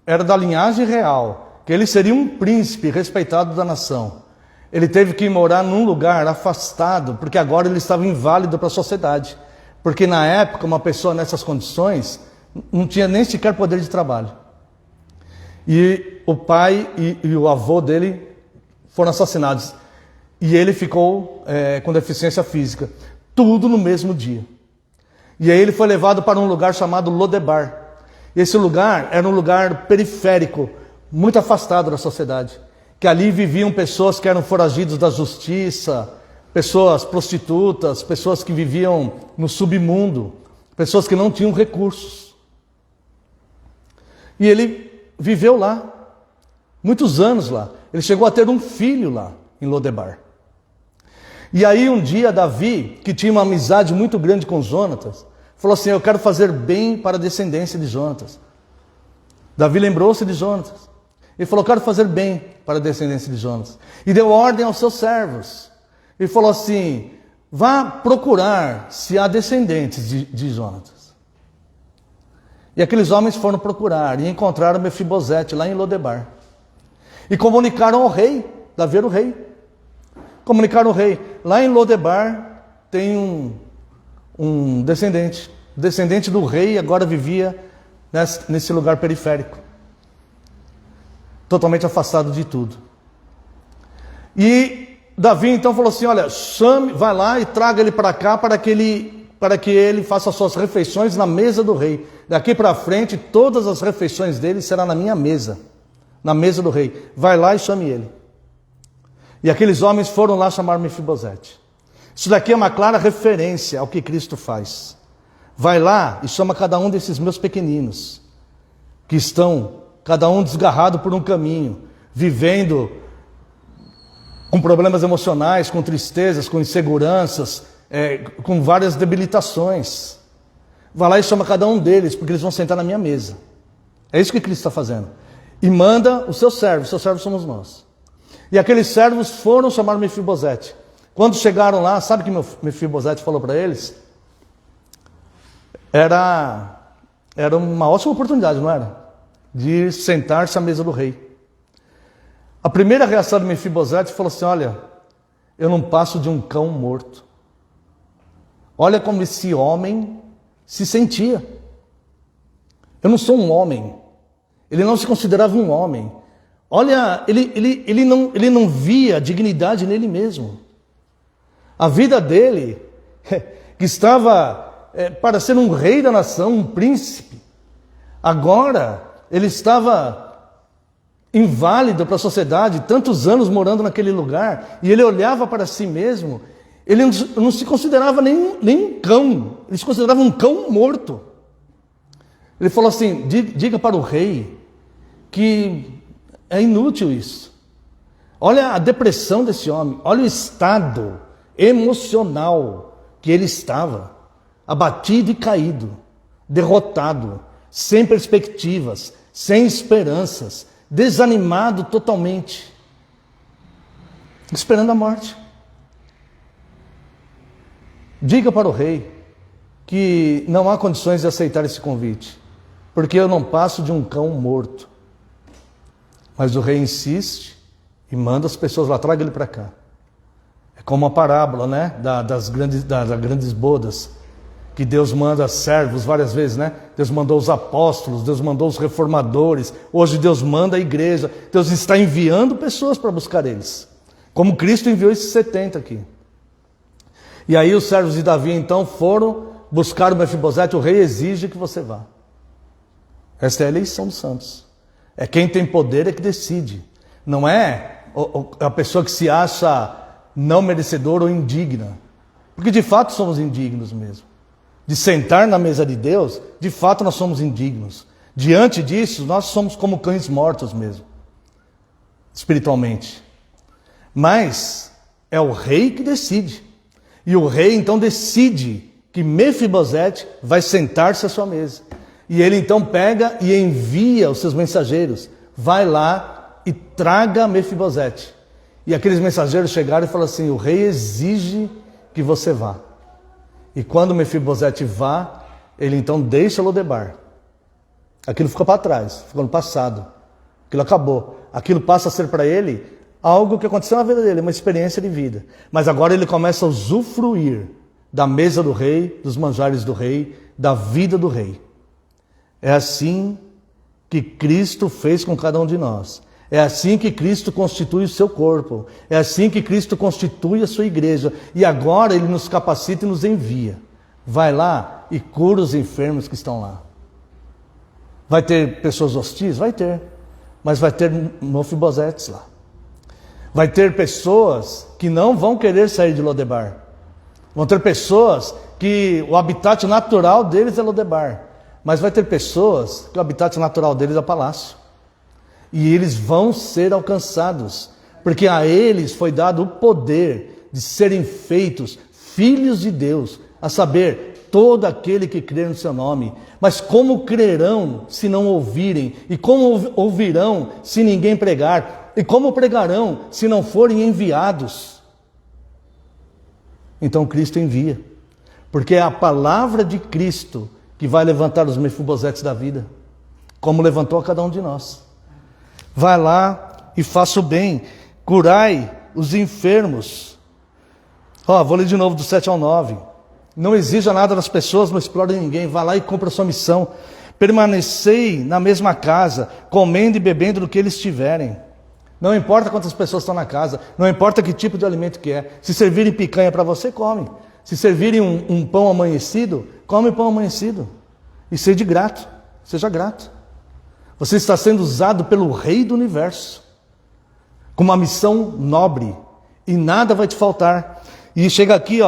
era da linhagem real, que ele seria um príncipe respeitado da nação, ele teve que morar num lugar afastado, porque agora ele estava inválido para a sociedade. Porque na época, uma pessoa nessas condições não tinha nem sequer poder de trabalho. E o pai e o avô dele foram assassinados. E ele ficou com deficiência física. Tudo no mesmo dia. E aí ele foi levado para um lugar chamado Lodebar. Esse lugar era um lugar periférico, muito afastado da sociedade. Que ali viviam pessoas que eram foragidos da justiça, pessoas prostitutas, pessoas que viviam no submundo, pessoas que não tinham recursos. E ele viveu lá, muitos anos lá. Ele chegou a ter um filho lá, em Lodebar. E aí um dia Davi, que tinha uma amizade muito grande com Jonatas, falou assim: eu quero fazer bem para a descendência de Jonatas. Davi lembrou-se de Jonatas. Ele falou: quero fazer bem para a descendência de Jonatas. E deu ordem aos seus servos. Ele falou assim: vá procurar se há descendentes de Jonatas. E aqueles homens foram procurar e encontraram Mefibosete lá em Lodebar. E comunicaram ao rei, Davi era o rei. Comunicaram ao rei: lá em Lodebar tem um descendente. O descendente do rei agora vivia nesse lugar periférico. Totalmente afastado de tudo. E Davi então falou assim: olha, vai lá e traga ele para cá para que ele faça as suas refeições na mesa do rei. Daqui para frente, todas as refeições dele serão na minha mesa, na mesa do rei. Vai lá e chame ele. E aqueles homens foram lá chamar Mefibosete. Isso daqui é uma clara referência ao que Cristo faz. Vai lá e chama cada um desses meus pequeninos, que estão, cada um desgarrado por um caminho, vivendo com problemas emocionais, com tristezas, com inseguranças, com várias debilitações. Vai lá e chama cada um deles, porque eles vão sentar na minha mesa. É isso que Cristo está fazendo. E manda os seus servos somos nós. E aqueles servos foram chamar Mefibosete. Quando chegaram lá, sabe o que Mefibosete falou para eles? Era uma ótima oportunidade, não era? De sentar-se à mesa do rei. A primeira reação de Mefibosete falou assim: olha, eu não passo de um cão morto. Olha como esse homem se sentia. Eu não sou um homem. Ele não se considerava um homem. Olha, ele não via dignidade nele mesmo. A vida dele, que estava para ser um rei da nação, um príncipe, agora ele estava inválido para a sociedade, tantos anos morando naquele lugar, e ele olhava para si mesmo, ele não se considerava nem um cão, ele se considerava um cão morto. Ele falou assim: diga para o rei que é inútil isso. Olha a depressão desse homem, olha o estado emocional que ele estava, abatido e caído, derrotado, sem perspectivas, sem esperanças, desanimado totalmente, esperando a morte. Diga para o rei que não há condições de aceitar esse convite, porque eu não passo de um cão morto. Mas o rei insiste e manda as pessoas lá: traga ele para cá. É como a parábola, né, das grandes bodas, que Deus manda servos várias vezes, né? Deus mandou os apóstolos, Deus mandou os reformadores, hoje Deus manda a igreja, Deus está enviando pessoas para buscar eles, como Cristo enviou esses 70 aqui. E aí os servos de Davi então foram buscar o Mefibosete, o rei exige que você vá. Esta é a eleição dos santos. É quem tem poder é que decide. Não é a pessoa que se acha não merecedora ou indigna. Porque de fato somos indignos mesmo. De sentar na mesa de Deus, de fato nós somos indignos. Diante disso, nós somos como cães mortos mesmo. Espiritualmente. Mas é o rei que decide. E o rei então decide que Mefibosete vai sentar-se à sua mesa. E ele então pega e envia os seus mensageiros. Vai lá e traga Mefibosete. E aqueles mensageiros chegaram e falaram assim: o rei exige que você vá. E quando Mefibosete vá, ele então deixa Lodebar. Aquilo ficou para trás, ficou no passado. Aquilo acabou. Aquilo passa a ser para ele algo que aconteceu na vida dele, uma experiência de vida. Mas agora ele começa a usufruir da mesa do rei, dos manjares do rei, da vida do rei. É assim que Cristo fez com cada um de nós. É assim que Cristo constitui o seu corpo. É assim que Cristo constitui a sua igreja. E agora Ele nos capacita e nos envia. Vai lá e cura os enfermos que estão lá. Vai ter pessoas hostis? Vai ter. Mas vai ter Mefibosetes lá. Vai ter pessoas que não vão querer sair de Lodebar. Vão ter pessoas que o habitat natural deles é Lodebar. Mas vai ter pessoas que o habitat natural deles é o palácio. E eles vão ser alcançados, porque a eles foi dado o poder de serem feitos filhos de Deus, a saber, todo aquele que crer no seu nome. Mas como crerão se não ouvirem? E como ouvirão se ninguém pregar? E como pregarão se não forem enviados? Então Cristo envia, porque é a palavra de Cristo que vai levantar os Mefibosetes da vida, como levantou a cada um de nós. Vai lá e faça o bem, curai os enfermos. Vou ler de novo do 7 ao 9. Não exija nada das pessoas, não explore ninguém, vá lá e cumpra a sua missão. Permanecei na mesma casa, comendo e bebendo do que eles tiverem. Não importa quantas pessoas estão na casa, não importa que tipo de alimento que é. Se servirem picanha para você, come. Se servirem um pão amanhecido, come pão amanhecido. E seja grato, seja grato. Você está sendo usado pelo Rei do Universo, com uma missão nobre, e nada vai te faltar. E chega aqui,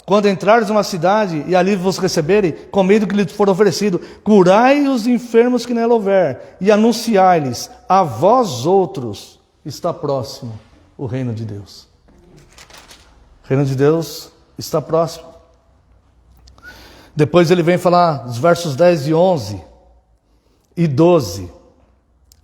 quando entrares numa cidade e ali vos receberem, comei do que lhes for oferecido, curai os enfermos que nela houver, e anunciai-lhes, a vós outros está próximo o reino de Deus. O reino de Deus está próximo. Depois ele vem falar dos versos 10 e 11 e 12.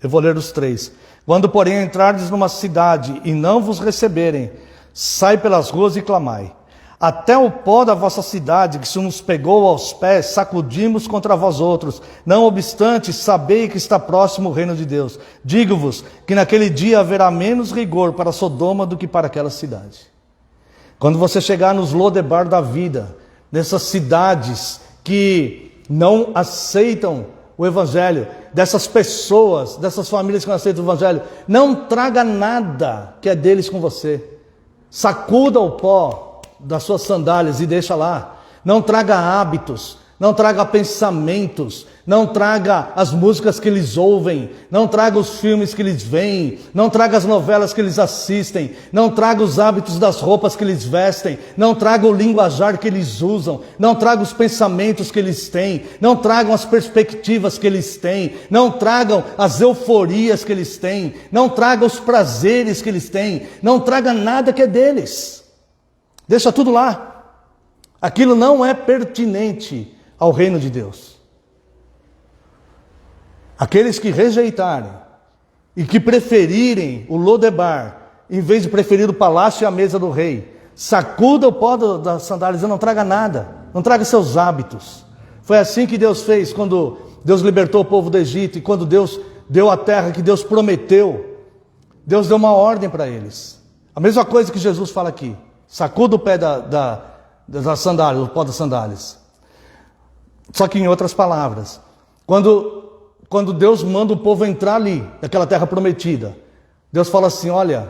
Eu vou ler os 3. Quando, porém, entrardes numa cidade e não vos receberem, sai pelas ruas e clamai. Até o pó da vossa cidade, que se nos pegou aos pés, sacudimos contra vós outros. Não obstante, sabei que está próximo o reino de Deus. Digo-vos que naquele dia haverá menos rigor para Sodoma do que para aquela cidade. Quando você chegar nos Lodebar da vida, nessas cidades que não aceitam o Evangelho, dessas pessoas, dessas famílias que não aceitam o Evangelho, não traga nada que é deles com você. Sacuda o pó das suas sandálias e deixa lá. Não traga hábitos, não traga pensamentos, não traga as músicas que eles ouvem, não traga os filmes que eles veem, não traga as novelas que eles assistem, não traga os hábitos das roupas que eles vestem, não traga o linguajar que eles usam, não traga os pensamentos que eles têm, não tragam as perspectivas que eles têm, não tragam as euforias que eles têm, não traga os prazeres que eles têm, não traga nada que é deles. Deixa tudo lá. Aquilo não é pertinente ao reino de Deus. Aqueles que rejeitarem e que preferirem o Lodebar, em vez de preferir o palácio e a mesa do rei, sacuda o pó das sandálias e não traga nada, não traga seus hábitos. Foi assim que Deus fez quando Deus libertou o povo do Egito, e quando Deus deu a terra que Deus prometeu, Deus deu uma ordem para eles. A mesma coisa que Jesus fala aqui: sacuda o pé das sandálias, o pó das sandálias. Só que em outras palavras, quando Deus manda o povo entrar ali, naquela terra prometida, Deus fala assim, olha,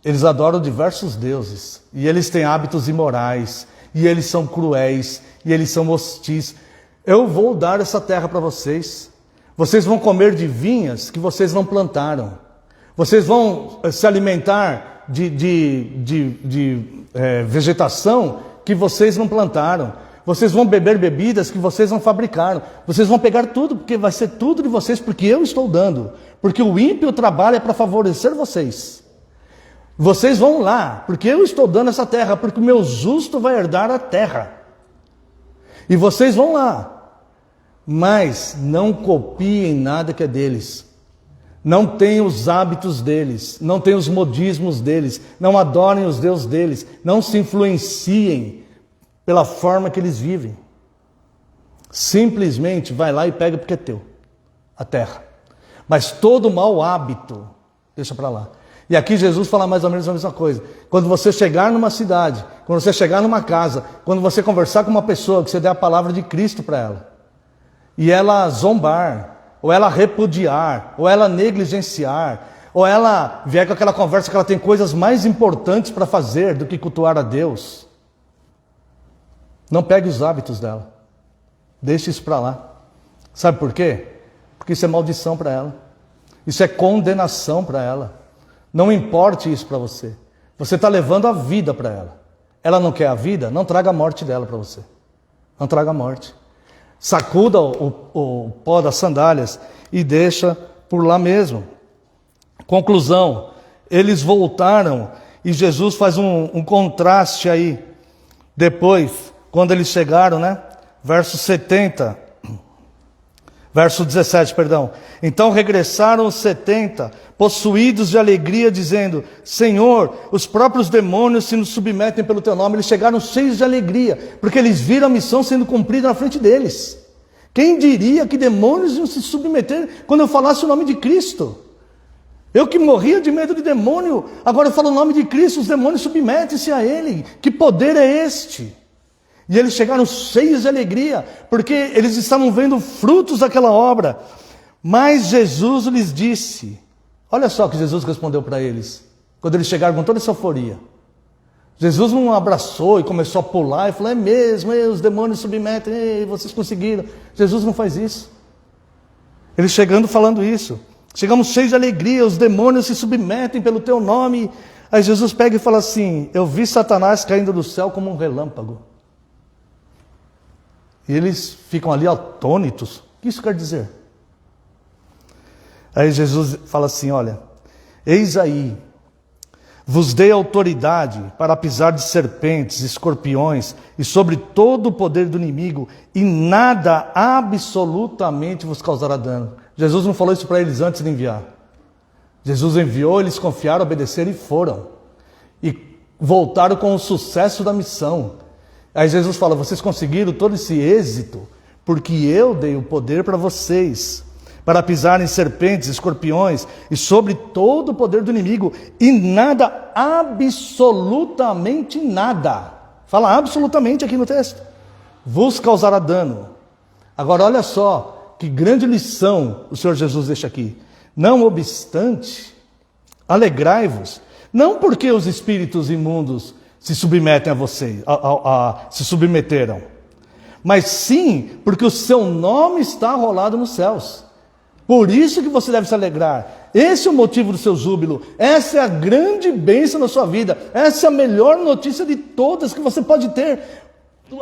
eles adoram diversos deuses, e eles têm hábitos imorais, e eles são cruéis, e eles são hostis. Eu vou dar essa terra para vocês. Vocês vão comer de vinhas que vocês não plantaram. Vocês vão se alimentar de vegetação que vocês não plantaram. Vocês vão beber bebidas que vocês não fabricaram. Vocês vão pegar tudo, porque vai ser tudo de vocês, porque eu estou dando. Porque o ímpio trabalha para favorecer vocês. Vocês vão lá, porque eu estou dando essa terra, porque o meu justo vai herdar a terra. E vocês vão lá, mas não copiem nada que é deles. Não tenham os hábitos deles, não tenham os modismos deles, não adorem os deuses deles, não se influenciem pela forma que eles vivem. Simplesmente vai lá e pega porque é teu, a terra. Mas todo mau hábito, deixa para lá. E aqui Jesus fala mais ou menos a mesma coisa. Quando você chegar numa cidade, quando você chegar numa casa, quando você conversar com uma pessoa, que você dê a palavra de Cristo para ela, e ela zombar, ou ela repudiar, ou ela negligenciar, ou ela vier com aquela conversa que ela tem coisas mais importantes para fazer do que cultuar a Deus, não pegue os hábitos dela. Deixe isso para lá. Sabe por quê? Porque isso é maldição para ela. Isso é condenação para ela. Não importe isso para você. Você está levando a vida para ela. Ela não quer a vida? Não traga a morte dela para você. Não traga a morte. Sacuda o pó das sandálias e deixa por lá mesmo. Conclusão. Eles voltaram e Jesus faz um contraste aí. Depois, quando eles chegaram, né? Verso 17, perdão. Então regressaram os 70, possuídos de alegria, dizendo, Senhor, os próprios demônios se nos submetem pelo teu nome. Eles chegaram cheios de alegria, porque eles viram a missão sendo cumprida na frente deles. Quem diria que demônios iam se submeter quando eu falasse o nome de Cristo? Eu que morria de medo de demônio, agora eu falo o nome de Cristo, os demônios submetem-se a Ele. Que poder é este? E eles chegaram cheios de alegria, porque eles estavam vendo frutos daquela obra. Mas Jesus lhes disse, olha só o que Jesus respondeu para eles, quando eles chegaram com toda essa euforia. Jesus não abraçou e começou a pular e falou, é mesmo, os demônios submetem, vocês conseguiram. Jesus não faz isso. Eles chegando falando isso, chegamos cheios de alegria, os demônios se submetem pelo teu nome. Aí Jesus pega e fala assim, eu vi Satanás caindo do céu como um relâmpago. E eles ficam ali atônitos. O que isso quer dizer? Aí Jesus fala assim, olha, eis aí, vos dei autoridade para pisar de serpentes, escorpiões e sobre todo o poder do inimigo, e nada absolutamente vos causará dano. Jesus não falou isso para eles antes de enviar. Jesus enviou, eles confiaram, obedeceram e foram. E voltaram com o sucesso da missão. Aí Jesus fala, vocês conseguiram todo esse êxito, porque eu dei o poder para vocês, para pisarem serpentes, escorpiões, e sobre todo o poder do inimigo, e nada, absolutamente nada, fala absolutamente aqui no texto, vos causará dano. Agora olha só, que grande lição o Senhor Jesus deixa aqui. Não obstante, alegrai-vos, não porque os espíritos imundos se submetem a vocês, se submeteram, mas sim porque o seu nome está arrolado nos céus. Por isso que você deve se alegrar. Esse é o motivo do seu júbilo. Essa é a grande bênção na sua vida. Essa é a melhor notícia de todas que você pode ter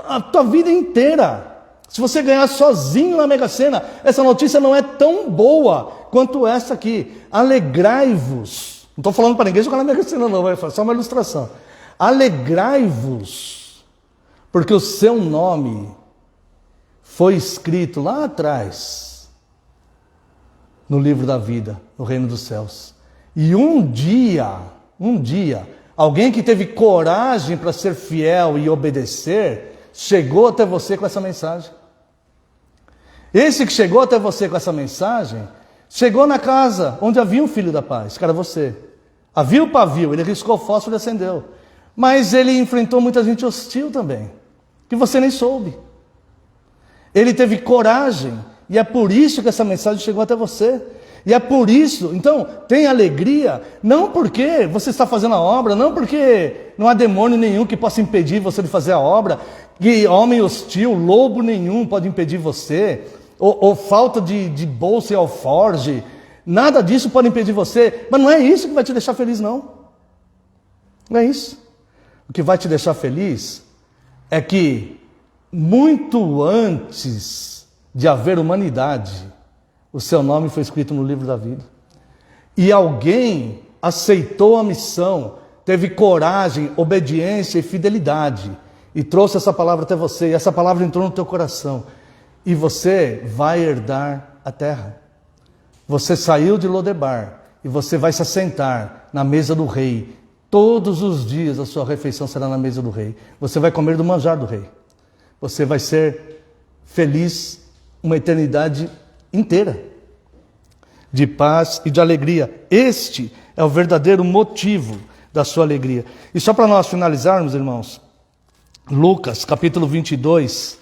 a tua vida inteira. Se você ganhar sozinho na Mega Sena, essa notícia não é tão boa quanto essa aqui. Alegrai-vos. Não estou falando para ninguém jogar na Mega Sena não, é só uma ilustração. Alegrai-vos, porque o seu nome foi escrito lá atrás, no livro da vida, no reino dos céus. E um dia, alguém que teve coragem para ser fiel e obedecer, chegou até você com essa mensagem. Esse que chegou até você com essa mensagem, chegou na casa onde havia um filho da paz, que era você. Havia o pavio, ele riscou o fósforo e acendeu. Mas ele enfrentou muita gente hostil também, que você nem soube. Ele teve coragem, e é por isso que essa mensagem chegou até você. E é por isso, então, tem alegria, não porque você está fazendo a obra, não porque não há demônio nenhum que possa impedir você de fazer a obra, que homem hostil, lobo nenhum pode impedir você, ou falta de bolsa e alforge, nada disso pode impedir você, mas não é isso que vai te deixar feliz, não. Não é isso. O que vai te deixar feliz é que, muito antes de haver humanidade, o seu nome foi escrito no livro da vida. E alguém aceitou a missão, teve coragem, obediência e fidelidade, e trouxe essa palavra até você, e essa palavra entrou no teu coração, e você vai herdar a terra. Você saiu de Lodebar, e você vai se assentar na mesa do rei. Todos os dias a sua refeição será na mesa do rei. Você vai comer do manjar do rei. Você vai ser feliz uma eternidade inteira, de paz e de alegria. Este é o verdadeiro motivo da sua alegria. E só para nós finalizarmos, irmãos, Lucas capítulo 22,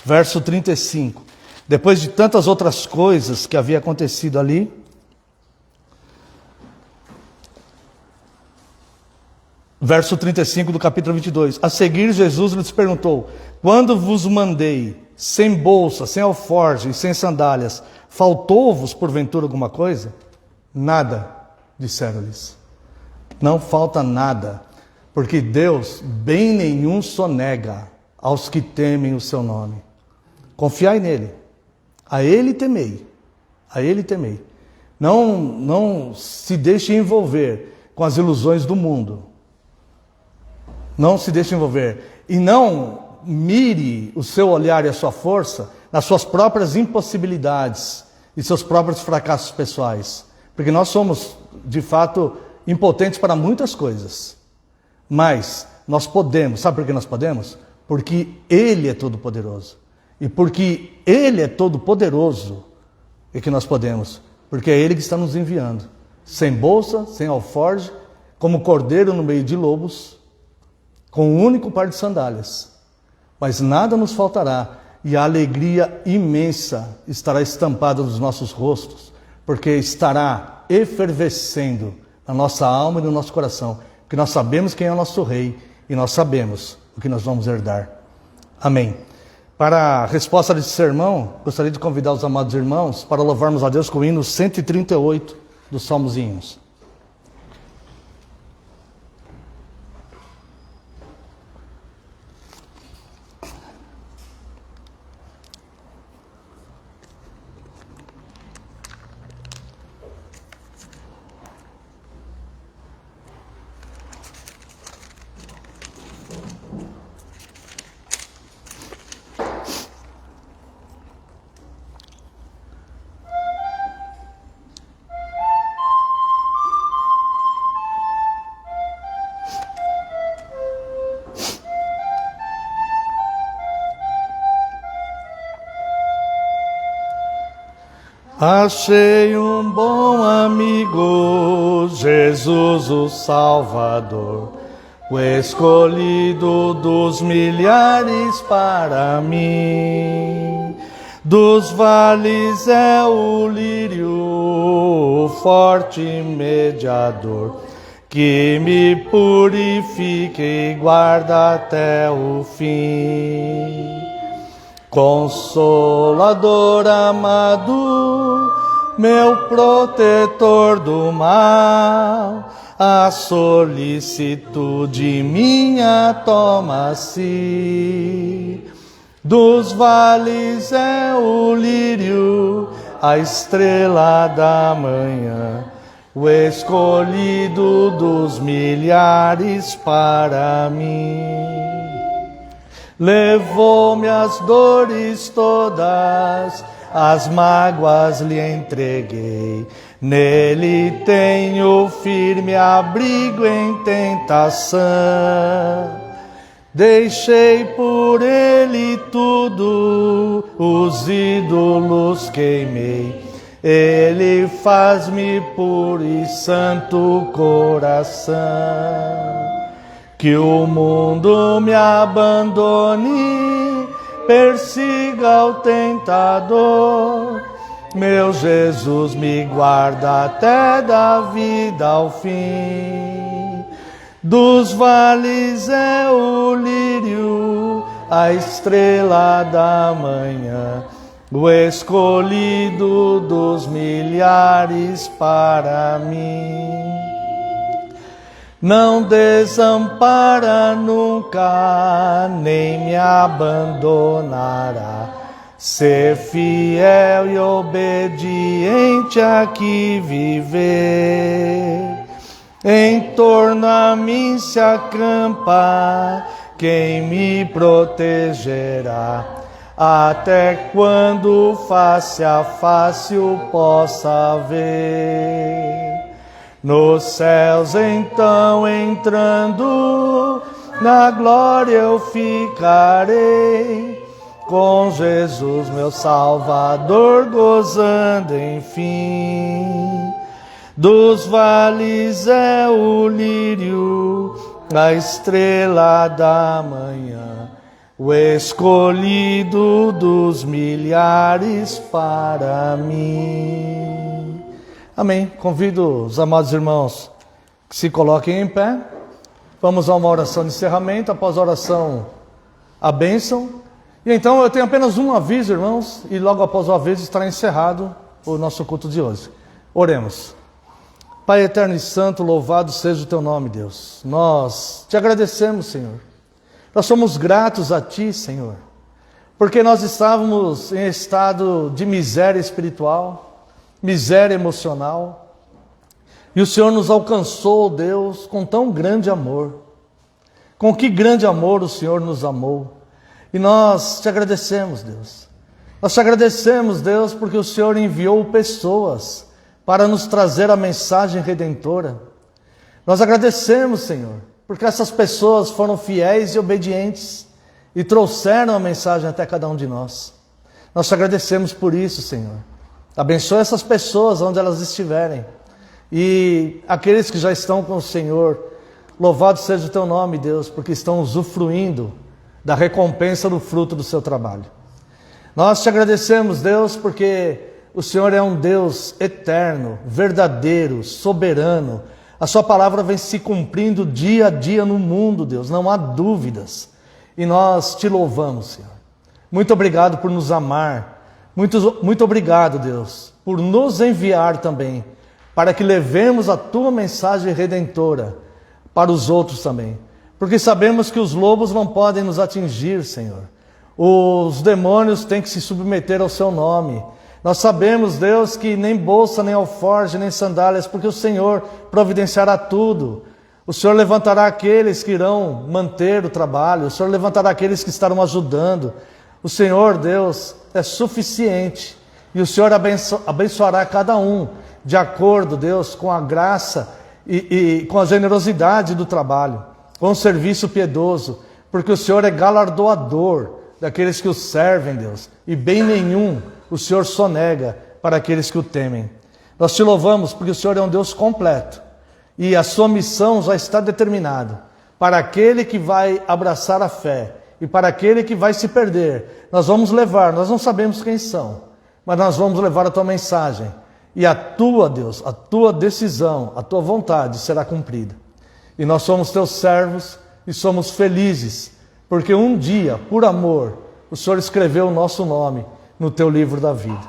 verso 35. Depois de tantas outras coisas que havia acontecido ali, verso 35 do capítulo 22. A seguir, Jesus lhes perguntou: quando vos mandei, sem bolsa, sem alforje e sem sandálias, faltou-vos porventura alguma coisa? Nada, disseram-lhes. Não falta nada, porque Deus bem nenhum sonega aos que temem o seu nome. Confiai nele, a ele temei, a ele temei. Não se deixe envolver com as ilusões do mundo. Não se deixe envolver. E não mire o seu olhar e a sua força nas suas próprias impossibilidades e seus próprios fracassos pessoais. Porque nós somos, de fato, impotentes para muitas coisas. Mas nós podemos. Sabe por que nós podemos? Porque Ele é todo-poderoso. E porque Ele é todo-poderoso é que nós podemos. Porque é Ele que está nos enviando. Sem bolsa, sem alforje, como cordeiro no meio de lobos, com um único par de sandálias. Mas nada nos faltará, e a alegria imensa estará estampada nos nossos rostos, porque estará efervescendo na nossa alma e no nosso coração, porque nós sabemos quem é o nosso Rei, e nós sabemos o que nós vamos herdar. Amém. Para a resposta desse sermão, gostaria de convidar os amados irmãos para louvarmos a Deus com o hino 138 dos Salmos e Hinos. Achei um bom amigo, Jesus o Salvador, o escolhido dos milhares para mim. Dos vales é o lírio, o forte mediador, que me purifica e guarda até o fim. Consolador amado, meu protetor do mal, a solicitude minha toma-se. Dos vales é o lírio, a estrela da manhã, o escolhido dos milhares para mim. Levou-me as dores todas, as mágoas lhe entreguei. Nele tenho firme abrigo em tentação. Deixei por ele tudo, os ídolos queimei. Ele faz-me puro e santo coração. Que o mundo me abandone, persiga o tentador. Meu Jesus me guarda até da vida ao fim. Dos vales é o lírio, a estrela da manhã, o escolhido dos milhares para mim. Não desampara nunca, nem me abandonará. Ser fiel e obediente aqui viver. Em torno a mim se acampa quem me protegerá, até quando face a face o possa ver. Nos céus então entrando, na glória eu ficarei, com Jesus meu Salvador gozando enfim. Dos vales é o lírio, a estrela da manhã, o escolhido dos milhares para mim. Amém. Convido os amados irmãos que se coloquem em pé. Vamos a uma oração de encerramento. Após a oração, a bênção. E então eu tenho apenas um aviso, irmãos, e logo após o aviso estará encerrado o nosso culto de hoje. Oremos. Pai eterno e santo, louvado seja o teu nome, Deus. Nós te agradecemos, Senhor. Nós somos gratos a ti, Senhor, porque nós estávamos em estado de miséria espiritual, miséria emocional, e o Senhor nos alcançou, Deus, com tão grande amor. Com que grande amor o Senhor nos amou. E nós te agradecemos, Deus. Nós te agradecemos, Deus, porque o Senhor enviou pessoas para nos trazer a mensagem redentora. Nós agradecemos, Senhor, porque essas pessoas foram fiéis e obedientes e trouxeram a mensagem até cada um de nós. Nós te agradecemos por isso, Senhor. Abençoa essas pessoas onde elas estiverem. E aqueles que já estão com o Senhor, louvado seja o teu nome, Deus, porque estão usufruindo da recompensa do fruto do seu trabalho. Nós te agradecemos, Deus, porque o Senhor é um Deus eterno, verdadeiro, soberano. A sua palavra vem se cumprindo dia a dia no mundo, Deus, não há dúvidas. E nós te louvamos, Senhor. Muito obrigado por nos amar. Muito obrigado, Deus, por nos enviar também, para que levemos a tua mensagem redentora para os outros também. Porque sabemos que os lobos não podem nos atingir, Senhor. Os demônios têm que se submeter ao seu nome. Nós sabemos, Deus, que nem bolsa, nem alforje, nem sandálias, porque o Senhor providenciará tudo. O Senhor levantará aqueles que irão manter o trabalho. O Senhor levantará aqueles que estarão ajudando. O Senhor, Deus, é suficiente. E o Senhor abençoará cada um de acordo, Deus, com a graça e com a generosidade do trabalho, com o serviço piedoso, porque o Senhor é galardoador daqueles que o servem, Deus, e bem nenhum o Senhor sonega para aqueles que o temem. Nós te louvamos porque o Senhor é um Deus completo, e a sua missão já está determinada. Para aquele que vai abraçar a fé, e para aquele que vai se perder, nós vamos levar, nós não sabemos quem são, mas nós vamos levar a tua mensagem, e a tua, Deus, a tua decisão, a tua vontade será cumprida. E nós somos teus servos e somos felizes, porque um dia, por amor, o Senhor escreveu o nosso nome no teu livro da vida.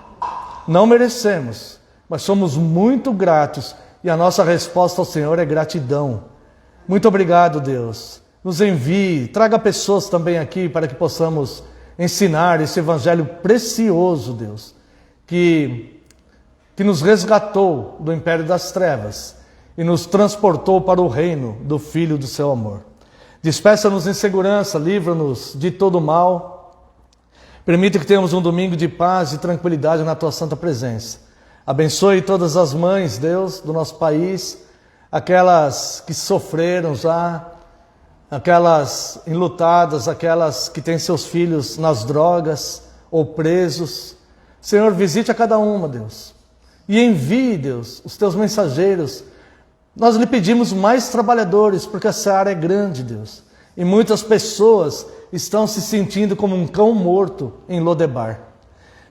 Não merecemos, mas somos muito gratos e a nossa resposta ao Senhor é gratidão. Muito obrigado, Deus. Nos envie, traga pessoas também aqui para que possamos ensinar esse evangelho precioso, Deus, que nos resgatou do império das trevas e nos transportou para o reino do Filho do seu amor. Despeça-nos em segurança, livra-nos de todo mal. Permita que tenhamos um domingo de paz e tranquilidade na tua santa presença. Abençoe todas as mães, Deus, do nosso país, aquelas que sofreram já, aquelas enlutadas, aquelas que têm seus filhos nas drogas ou presos. Senhor, visite a cada uma, Deus, e envie, Deus, os teus mensageiros. Nós lhe pedimos mais trabalhadores, porque essa área é grande, Deus, e muitas pessoas estão se sentindo como um cão morto em Lodebar.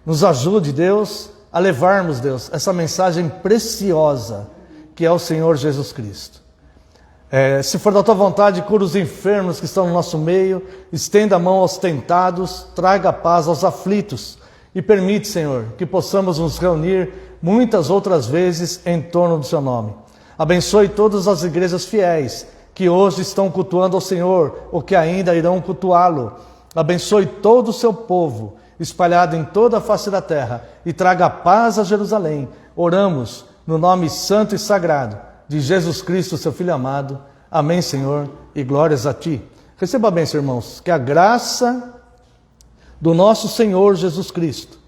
Nos ajude, Deus, a levarmos, Deus, essa mensagem preciosa que é o Senhor Jesus Cristo. Se for da tua vontade, cura os enfermos que estão no nosso meio, estenda a mão aos tentados, traga paz aos aflitos e permite, Senhor, que possamos nos reunir muitas outras vezes em torno do seu nome. Abençoe todas as igrejas fiéis que hoje estão cultuando ao Senhor ou que ainda irão cultuá-lo. Abençoe todo o seu povo espalhado em toda a face da terra e traga paz a Jerusalém. Oramos no nome santo e sagrado de Jesus Cristo, seu Filho amado. Amém, Senhor, e glórias a ti. Receba a bênção, irmãos, que a graça do nosso Senhor Jesus Cristo,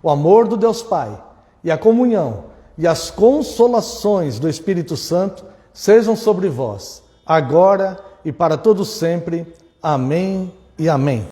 o amor do Deus Pai e a comunhão e as consolações do Espírito Santo sejam sobre vós, agora e para todos sempre. Amém e amém.